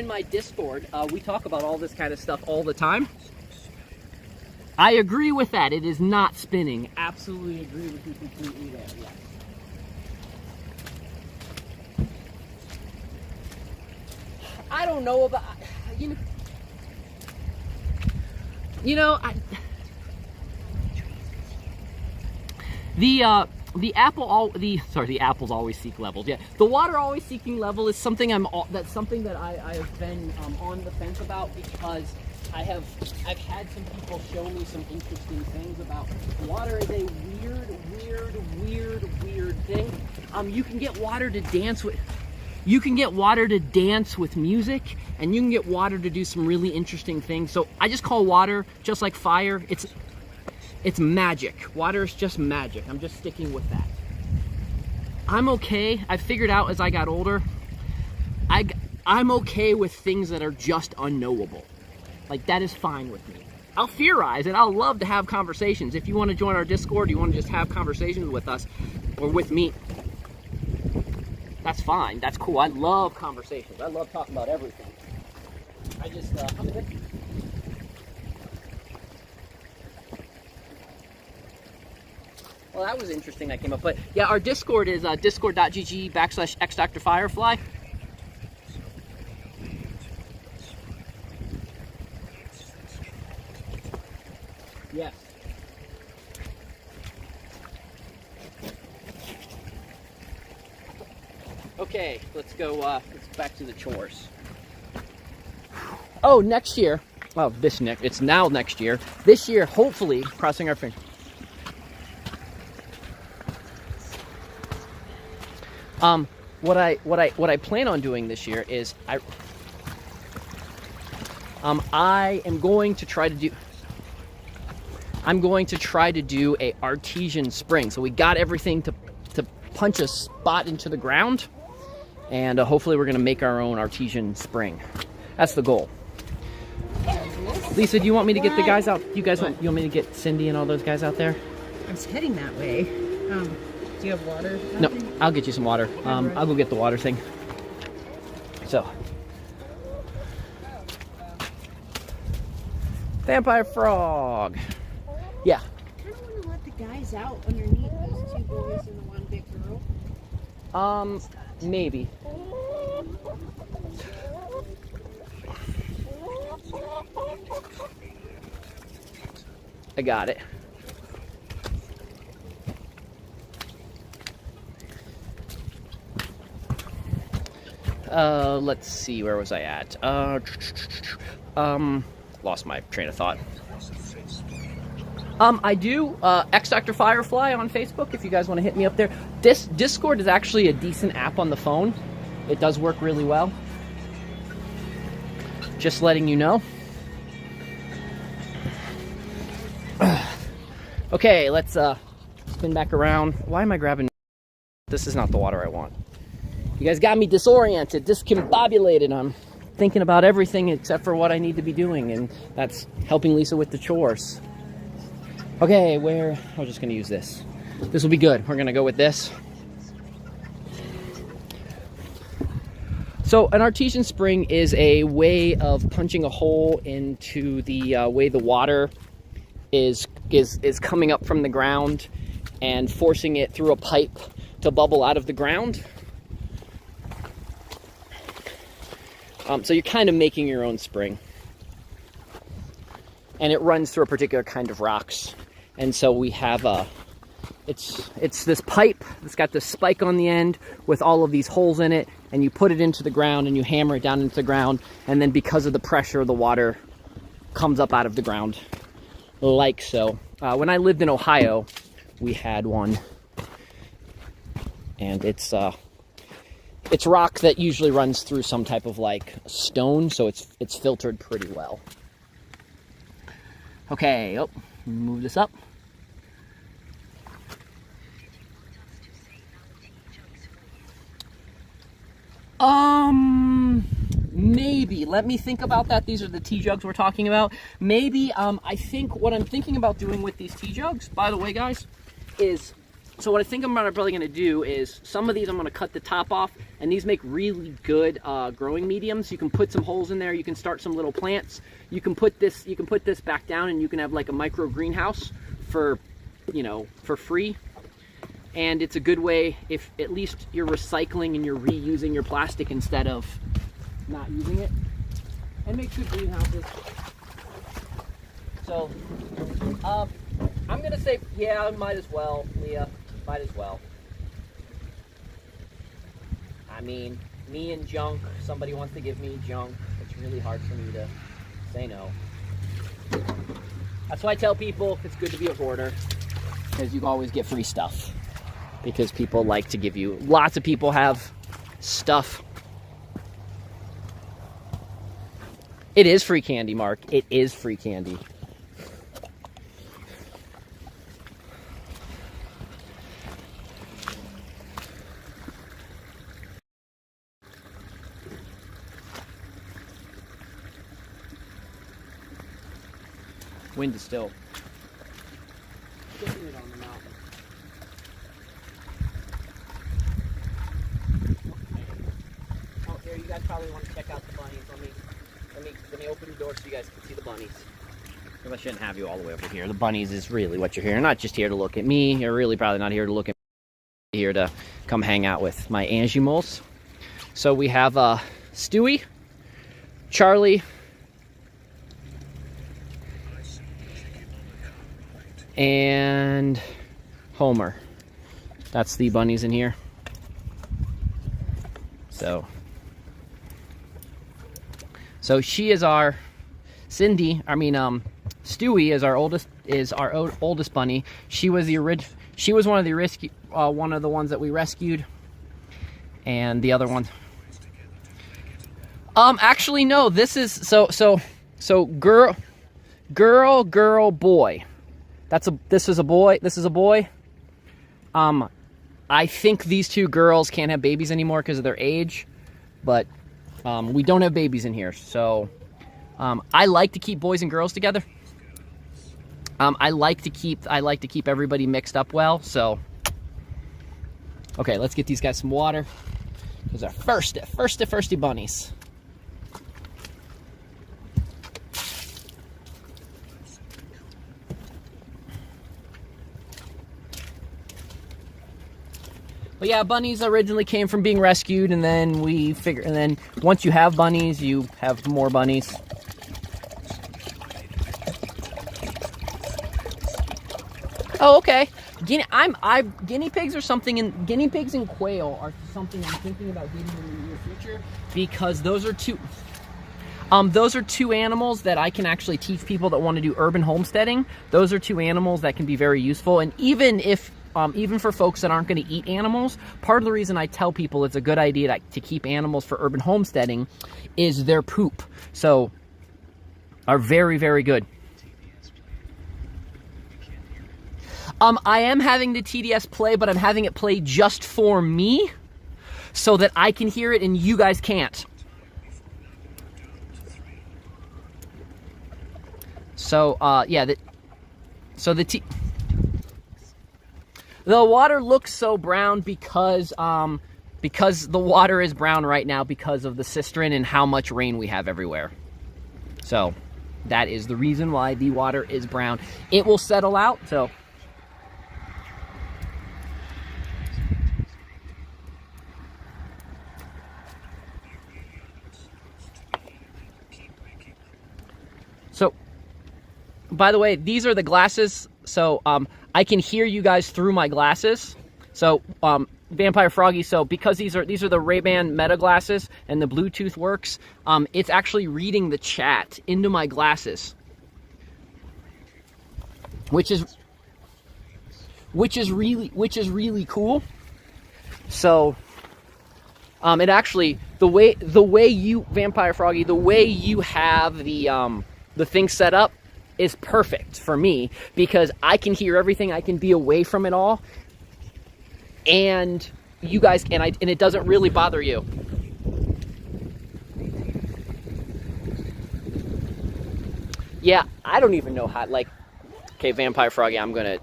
my Discord, we talk about all this kind of stuff all the time. I agree with that. It is not spinning. Absolutely agree with you completely there. Yes. I don't know about, the apples always seek levels. Yeah, the water always seeking level is something that's something that I have been on the fence about, because I've had some people show me some interesting things about water is a weird thing. You can get water to dance with. You can get water to dance with music, and you can get water to do some really interesting things. So I just call water, just like fire, it's magic. Water is just magic. I'm just sticking with that. I'm okay. I figured out as I got older, I'm okay with things that are just unknowable. Like, that is fine with me. I'll theorize, and I'll love to have conversations. If you want to join our Discord, you want to just have conversations with us or with me, that's fine. That's cool. I love conversations. I love talking about everything. I just, I'm a bit... Well, that was interesting that came up. But yeah, our Discord is discord.gg/xDrFirefly. Yes. Okay, let's go, let's back to the chores. Oh, next year. Well, it's now next year. This year, hopefully, crossing our fingers. What I plan on doing this year is I am going to try to do. I'm going to try to do a artesian spring. So we got everything to punch a spot into the ground, and hopefully we're going to make our own artesian spring. That's the goal. Lisa, do you want me to get the guys out? You want me to get Cindy and all those guys out there? I was heading that way. Do you have water? No, I'll get you some water. I'll go get the water thing. So. Vampire frog. Yeah. I kind of want to let the guys out underneath those two boys and the one big girl. Maybe. I got it. Let's see, where was I at? Lost my train of thought. I do X Dr. Firefly on Facebook if you guys want to hit me up there. Discord is actually a decent app on the phone. It does work really well. Just letting you know. Okay, let's spin back around. Why am I grabbing? This is not the water I want. You guys got me disoriented, discombobulated. I'm thinking about everything except for what I need to be doing, and that's helping Lisa with the chores. Okay, I'm just gonna use this. This will be good. We're gonna go with this. So an artesian spring is a way of punching a hole into the way the water is coming up from the ground and forcing it through a pipe to bubble out of the ground. So you're kind of making your own spring. And it runs through a particular kind of rocks. And so we have it's this pipe that's got this spike on the end with all of these holes in it, and you put it into the ground and you hammer it down into the ground, and then because of the pressure, the water comes up out of the ground like so. When I lived in Ohio, we had one, and it's rock that usually runs through some type of like stone, so it's filtered pretty well. Okay, move this up. Maybe. Let me think about that. These are the tea jugs we're talking about. Maybe, I think what I'm thinking about doing with these tea jugs, by the way, guys, is, so what I think I'm probably going to do is, some of these I'm going to cut the top off, and these make really good growing mediums. You can put some holes in there. You can start some little plants. You can put this back down, and you can have like a micro greenhouse for, you know, for free. And it's a good way if at least you're recycling and you're reusing your plastic instead of not using it. And make good greenhouses. So, I'm gonna say, yeah, might as well, Leah, might as well. I mean, me and junk, somebody wants to give me junk, it's really hard for me to say no. That's why I tell people it's good to be a hoarder, because you always get free stuff. Because people like to give you, lots of people have stuff. It is free candy, Mark. It is free candy. Wind is still getting it on the mountain. You guys probably want to check out the bunnies. Let me open the door so you guys can see the bunnies. Because I shouldn't have you all the way over here. The bunnies is really what you're here. You're not just here to look at me. You're really probably not here to look at me. You're here to come hang out with my animals. So we have Stewie, Charlie, and Homer. That's the bunnies in here. So she is our Stewie is our oldest bunny. She was one of the ones that we rescued, and the other one. Actually no, this is so girl, boy. This is a boy. I think these two girls can't have babies anymore because of their age, but we don't have babies in here, so I like to keep boys and girls together. I like to keep everybody mixed up well. So, okay, let's get these guys some water. Those are thirsty bunnies. But yeah, bunnies originally came from being rescued, and then once you have bunnies, you have more bunnies. Oh, okay. Guinea pigs are something, guinea pigs and quail are something I'm thinking about getting in the near future, because those are two animals that I can actually teach people that want to do urban homesteading. Those are two animals that can be very useful, and even for folks that aren't going to eat animals, part of the reason I tell people it's a good idea to keep animals for urban homesteading is their poop. So, are very, very good. I am having the TDS play, but I'm having it play just for me, so that I can hear it and you guys can't. So, yeah, the water looks so brown because the water is brown right now because of the cistern and how much rain we have everywhere. So that is the reason why the water is brown. It will settle out, so. So, by the way, these are the glasses. So I can hear you guys through my glasses. So Vampire Froggy, so because these are the Ray-Ban Meta glasses and the Bluetooth works, it's actually reading the chat into my glasses, which is really cool. So it actually, the way you, Vampire Froggy, the way you have the thing set up is perfect for me, because I can hear everything, I can be away from it all, and you guys, and it doesn't really bother you. Yeah, I don't even know how, like, okay, Vampire Froggy, I'm gonna,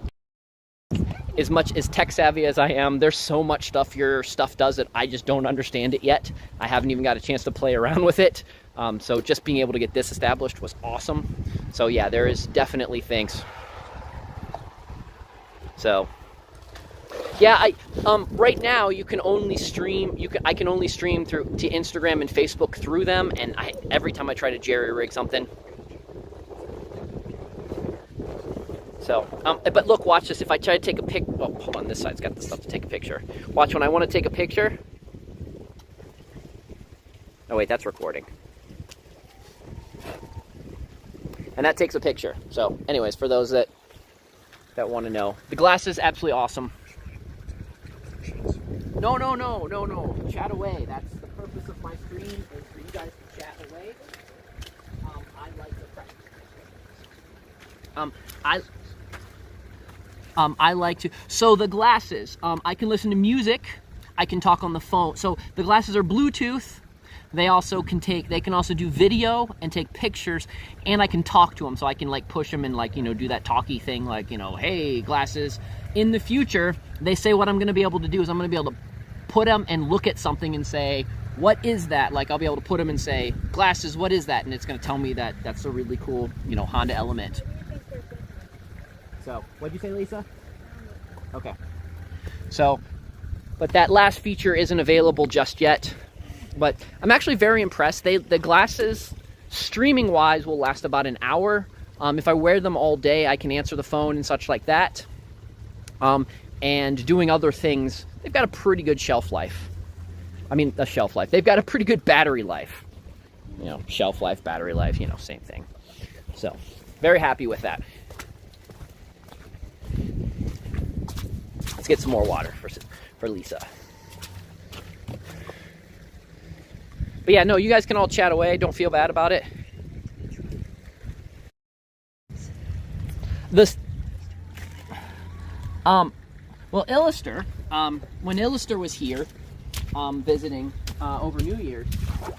as much as tech savvy as I am, there's so much stuff your stuff does that I just don't understand it yet. I haven't even got a chance to play around with it. So just being able to get this established was awesome. So yeah, there is definitely things. So yeah, right now you can only stream. I can only stream to Instagram and Facebook through them. And every time I try to jerry rig something. So, but look, watch this. If I try to take a pic, oh, hold on, this side's got the stuff to take a picture. Watch, when I want to take a picture. Oh wait, that's recording. And that takes a picture. So anyways, for those that want to know, the glass is absolutely awesome. No. Chat away. That's the purpose of my stream, is for you guys to chat away. I like to practice. I like to, so the glasses, I can listen to music, I can talk on the phone. So the glasses are Bluetooth. They can also do video and take pictures, and I can talk to them. So I can like push them and like, do that talky thing, like, hey, glasses. In the future, they say what I'm going to be able to do is I'm going to be able to put them and look at something and say, what is that? Like, I'll be able to put them and say, glasses, what is that? And it's going to tell me that that's a really cool, Honda Element. So, what'd you say, Lisa? Okay. So, but that last feature isn't available just yet. But I'm actually very impressed. The glasses, streaming-wise, will last about an hour. If I wear them all day, I can answer the phone and such like that. And doing other things, they've got a pretty good shelf life. I mean, a shelf life. They've got a pretty good battery life. Shelf life, battery life, same thing. So, very happy with that. Let's get some more water for Lisa. But yeah, no, you guys can all chat away. Don't feel bad about it. Well, Illister, when Illister was here visiting over New Year's,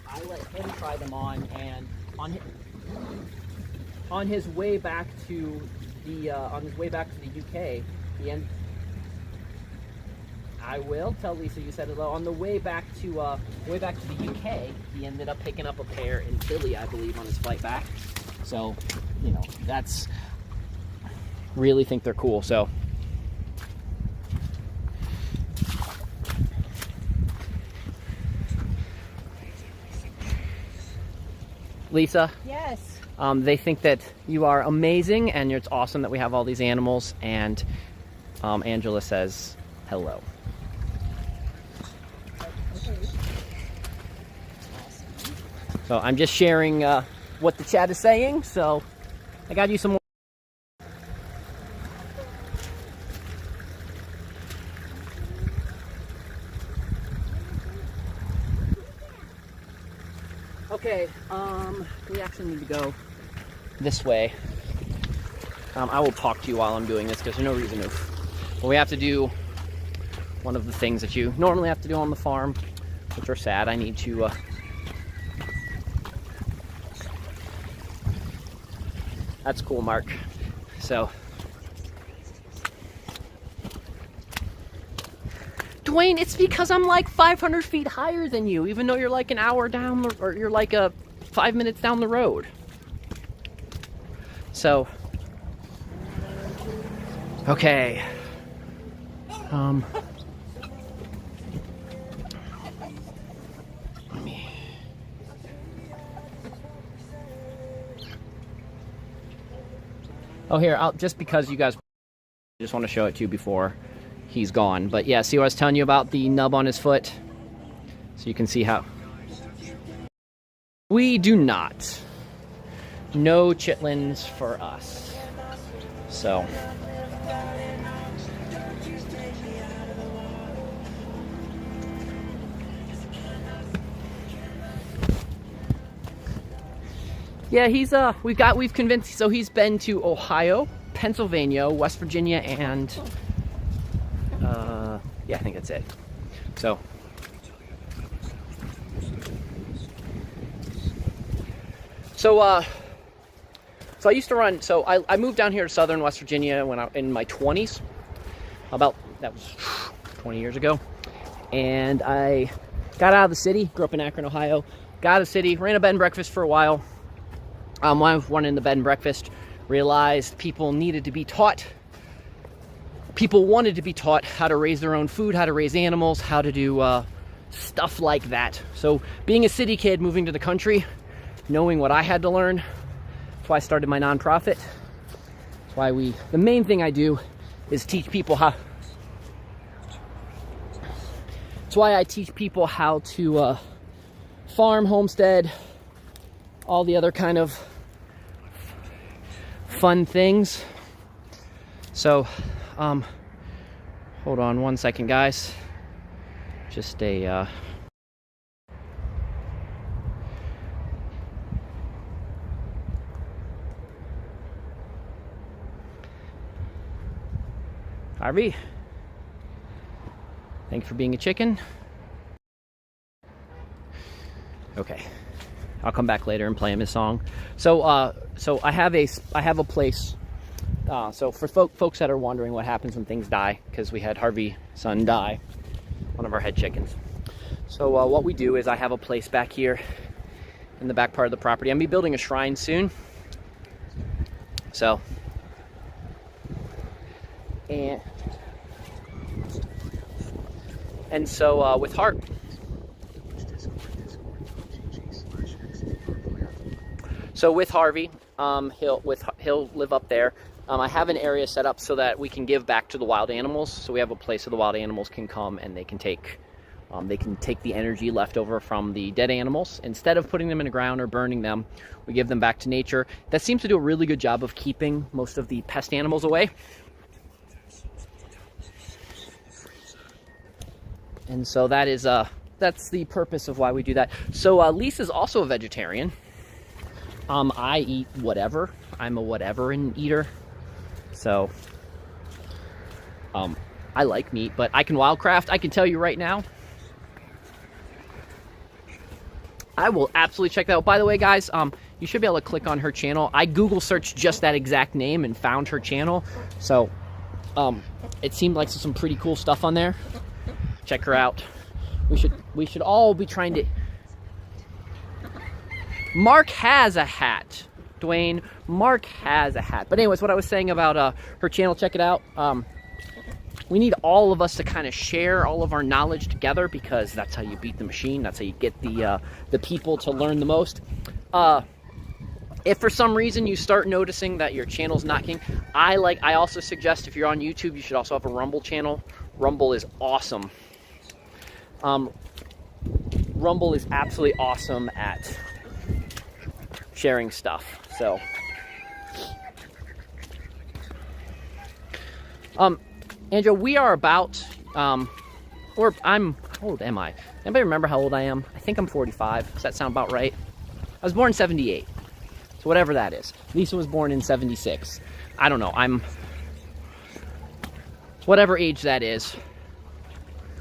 I let him try them on, and on his way back to the UK, I will tell Lisa you said hello. On the way back to the UK, he ended up picking up a pair in Philly, I believe, on his flight back. So, that's, really think they're cool. So, Lisa? Yes. They think that you are amazing, and it's awesome that we have all these animals. And Angela says hello. So I'm just sharing what the chat is saying. So I got you some more. Okay, we actually need to go this way. I will talk to you while I'm doing this because there's no reason to. But we have to do one of the things that you normally have to do on the farm, which are sad. I need to that's cool, Mark. So Dwayne, it's because I'm like 500 feet higher than you, even though you're like an hour down or you're like 5 minutes down the road. So okay. Let me. Oh, here, just because you guys Just want to show it to you before he's gone. But yeah, see what I was telling you about the nub on his foot? So you can see how. We do not. No chitlins for us. So. Yeah, we've convinced, so he's been to Ohio, Pennsylvania, West Virginia, and yeah, I think that's it. So I used to run, so I moved down here to southern West Virginia when in my 20s, that was 20 years ago, and I got out of the city, grew up in Akron, Ohio, got out of the city, ran a bed and breakfast for a while. When I was running the bed and breakfast, realized people needed to be taught. People wanted to be taught how to raise their own food, how to raise animals, how to do stuff like that. So being a city kid moving to the country, knowing what I had to learn, that's why I started my nonprofit. That's why the main thing I do is teach people how. That's why I teach people how to farm, homestead, all the other kind of fun things. So, hold on one second, guys. Just a, Harvey, thank you for being a chicken. Okay. I'll come back later and play him his song. So I have a place. So for folks that are wondering what happens when things die, because we had Harvey's son die, one of our head chickens. So what we do is I have a place back here in the back part of the property. I'm gonna be building a shrine soon. So and so with Hart. So with Harvey, he'll live up there. I have an area set up so that we can give back to the wild animals. So we have a place so the wild animals can come and they can take the energy left over from the dead animals. Instead of putting them in the ground or burning them, we give them back to nature. That seems to do a really good job of keeping most of the pest animals away. And so that's the purpose of why we do that. So Lisa's also a vegetarian. I eat whatever. I'm a whatever-in eater. So, I like meat, but I can wildcraft. I can tell you right now, I will absolutely check that out. By the way, guys, you should be able to click on her channel. I Google searched just that exact name and found her channel. So, it seemed like some pretty cool stuff on there. Check her out. We should all be trying to. Mark has a hat, Dwayne. Mark has a hat. But anyways, what I was saying about her channel, check it out. We need all of us to kind of share all of our knowledge together, because that's how you beat the machine. That's how you get the people to learn the most. If for some reason you start noticing that your channel's not king, I also suggest if you're on YouTube, you should also have a Rumble channel. Rumble is awesome. Rumble is absolutely awesome at sharing stuff. So Andrew, we are about how old am I? Anybody remember how old I am? I think I'm 45. Does that sound about right? I was born in 78. So whatever that is. Lisa was born in 76. I don't know. I'm whatever age that is.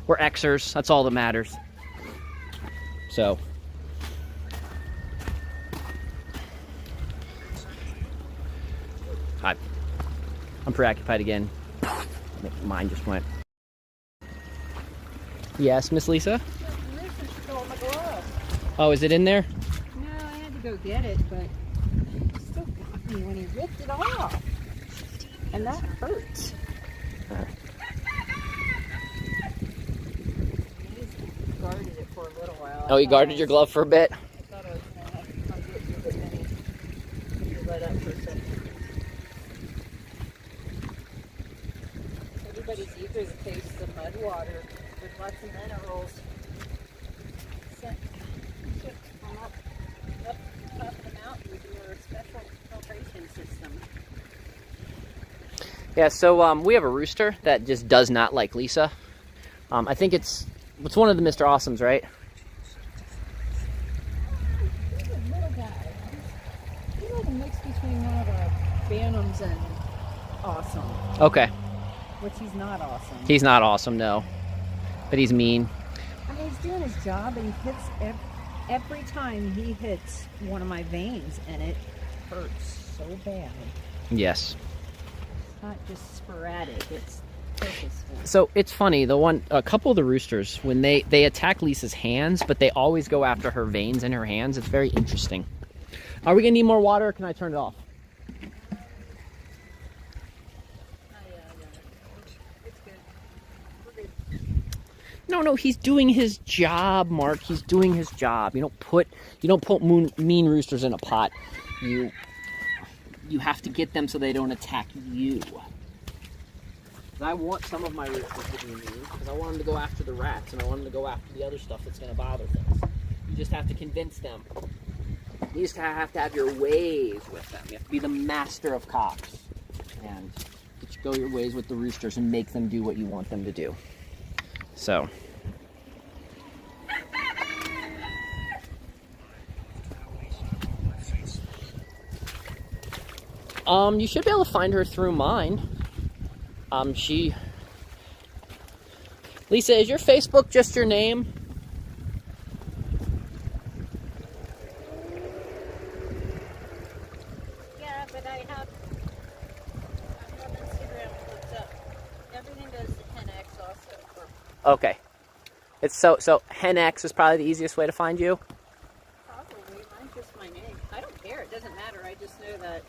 We're Xers. That's all that matters. So I'm preoccupied again. Mine just went. Yes, Miss Lisa? Lisa stole my glove. Oh, is it in there? No, I had to go get it, but it still got me when he ripped it off. And that hurts. He guarded it for a little while. Oh, you guarded your glove for a bit? I thought I was going to have to come get you, but then he let up for a second. everybody's eager to taste the mud water with lots of minerals. Ship them up top of the mountain with your special filtration system. Yeah, so we have a rooster that just does not like Lisa. I think it's one of the Mr. Awesomes, right? He's a little guy. He's like a mix between one of our Bantams and Awesome. Okay. Which he's not awesome. He's not awesome, no. But he's mean. I mean, he's doing his job, and he hits every time he hits one of my veins, and it hurts so bad. Yes. It's not just sporadic, it's purposeful. So it's funny, a couple of the roosters, when they attack Lisa's hands, but they always go after her veins in her hands. It's very interesting. Are we gonna need more water, or can I turn it off? It's good. We're good. No, he's doing his job, Mark. He's doing his job. You don't put mean roosters in a pot. You have to get them so they don't attack you. I want some of my roosters to be mean because I want them to go after the rats and I want them to go after the other stuff that's going to bother things. You just have to convince them. You just have to have your ways with them. You have to be the master of cops and just go your ways with the roosters and make them do what you want them to do. So. You should be able to find her through mine. Lisa, is your Facebook just your name? Yeah, but I have Instagram hooked up. Everything goes to 10x also. Okay. It's so HenX is probably the easiest way to find you. Probably. Mine's just my name. I don't care. It doesn't matter. I just know that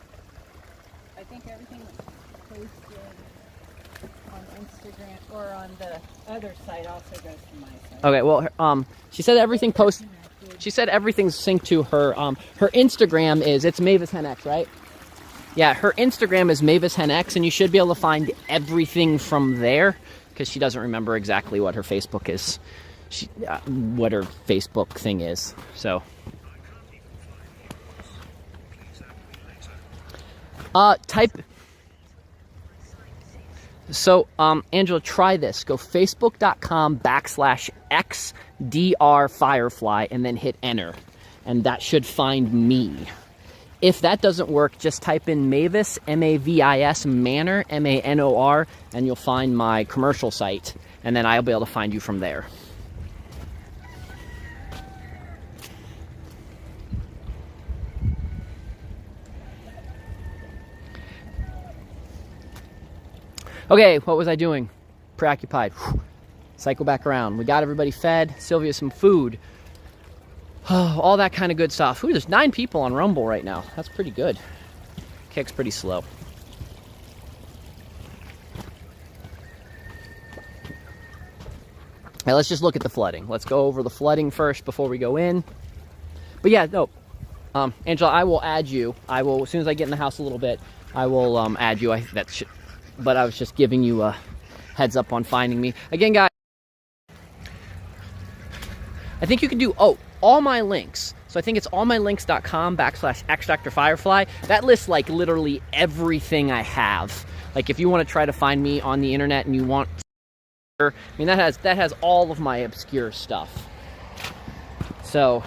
I think everything posted on Instagram or on the other site also goes to my site. Okay, well, she said everything She said everything's synced to her. Her Instagram it's Mavis HenX, right? Yeah, her Instagram is Mavis HenX, and you should be able to find everything from there because she doesn't remember exactly what her Facebook is. What her Facebook thing is. So. So, Angela, try this. Go facebook.com/xdrfirefly and then hit enter. And that should find me. If that doesn't work, just type in Mavis, M-A-V-I-S, Manor, M-A-N-O-R, and you'll find my commercial site. And then I'll be able to find you from there. Okay, what was I doing? Preoccupied. Cycle back around. We got everybody fed. Sylvia some food. All that kind of good stuff. Ooh, there's 9 people on Rumble right now. That's pretty good. Kick's pretty slow. Now let's just look at the flooding. Let's go over the flooding first before we go in. But yeah, no. Angela, I will add you. I will, as soon as I get in the house a little bit, I will add you. But I was just giving you a heads up on finding me. Again, guys, I think you can do, all my links. So I think it's allmylinks.com/xdrfirefly. That lists like literally everything I have. Like if you want to try to find me on the internet and you want, I mean, that has all of my obscure stuff. So.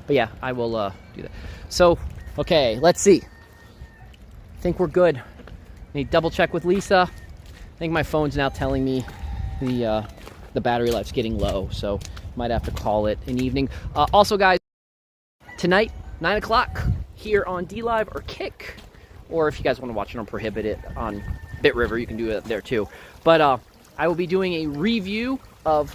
But yeah, I will do that. So, okay, let's see. I think we're good. Need to double check with Lisa. I think my phone's now telling me the battery life's getting low, so might have to call it an evening. Also, guys, tonight, 9 o'clock, here on DLive or Kick, or if you guys want to watch it on Prohibited on Bit River, you can do it there too. But I will be doing a review of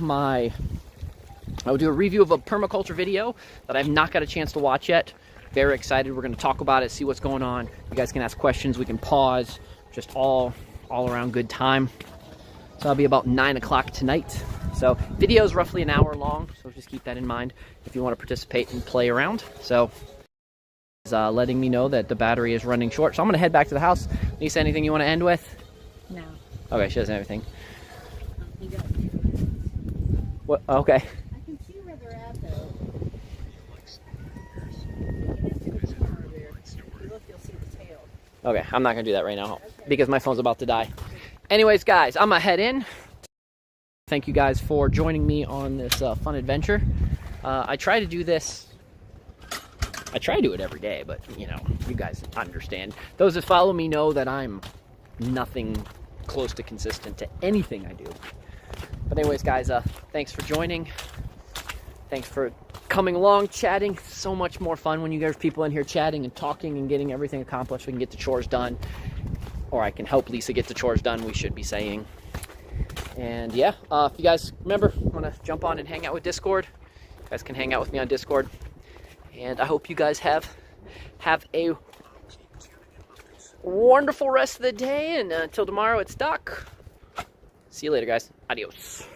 I will do a review of a permaculture video that I've not got a chance to watch yet. Very excited. We're going to talk about it, see what's going on. You guys can ask questions. We can pause. Just all around good time. So that'll be about 9 o'clock tonight. So video is roughly an hour long. So just keep that in mind if you want to participate and play around. So letting me know that the battery is running short. So I'm going to head back to the house. Lisa, anything you want to end with? No. Okay, she doesn't have anything. You got a few minutes. What? Okay. I can see where they're at, though. If you look, you'll see the tail. Okay, I'm not going to do that right now because my phone's about to die. Anyways, guys, I'm going to head in. Thank you guys for joining me on this fun adventure. I try to do this. I try to do it every day, but, you know, you guys understand. Those that follow me know that I'm nothing close to consistent to anything I do. But anyways, guys, thanks for joining. Thanks for coming along, chatting. So much more fun when you guys people in here chatting and talking and getting everything accomplished. We can get the chores done. Or I can help Lisa get the chores done, we should be saying. And yeah, if you guys remember, want to jump on and hang out with Discord, you guys can hang out with me on Discord. And I hope you guys have a wonderful rest of the day. And until tomorrow, it's Doc. See you later, guys. Adios.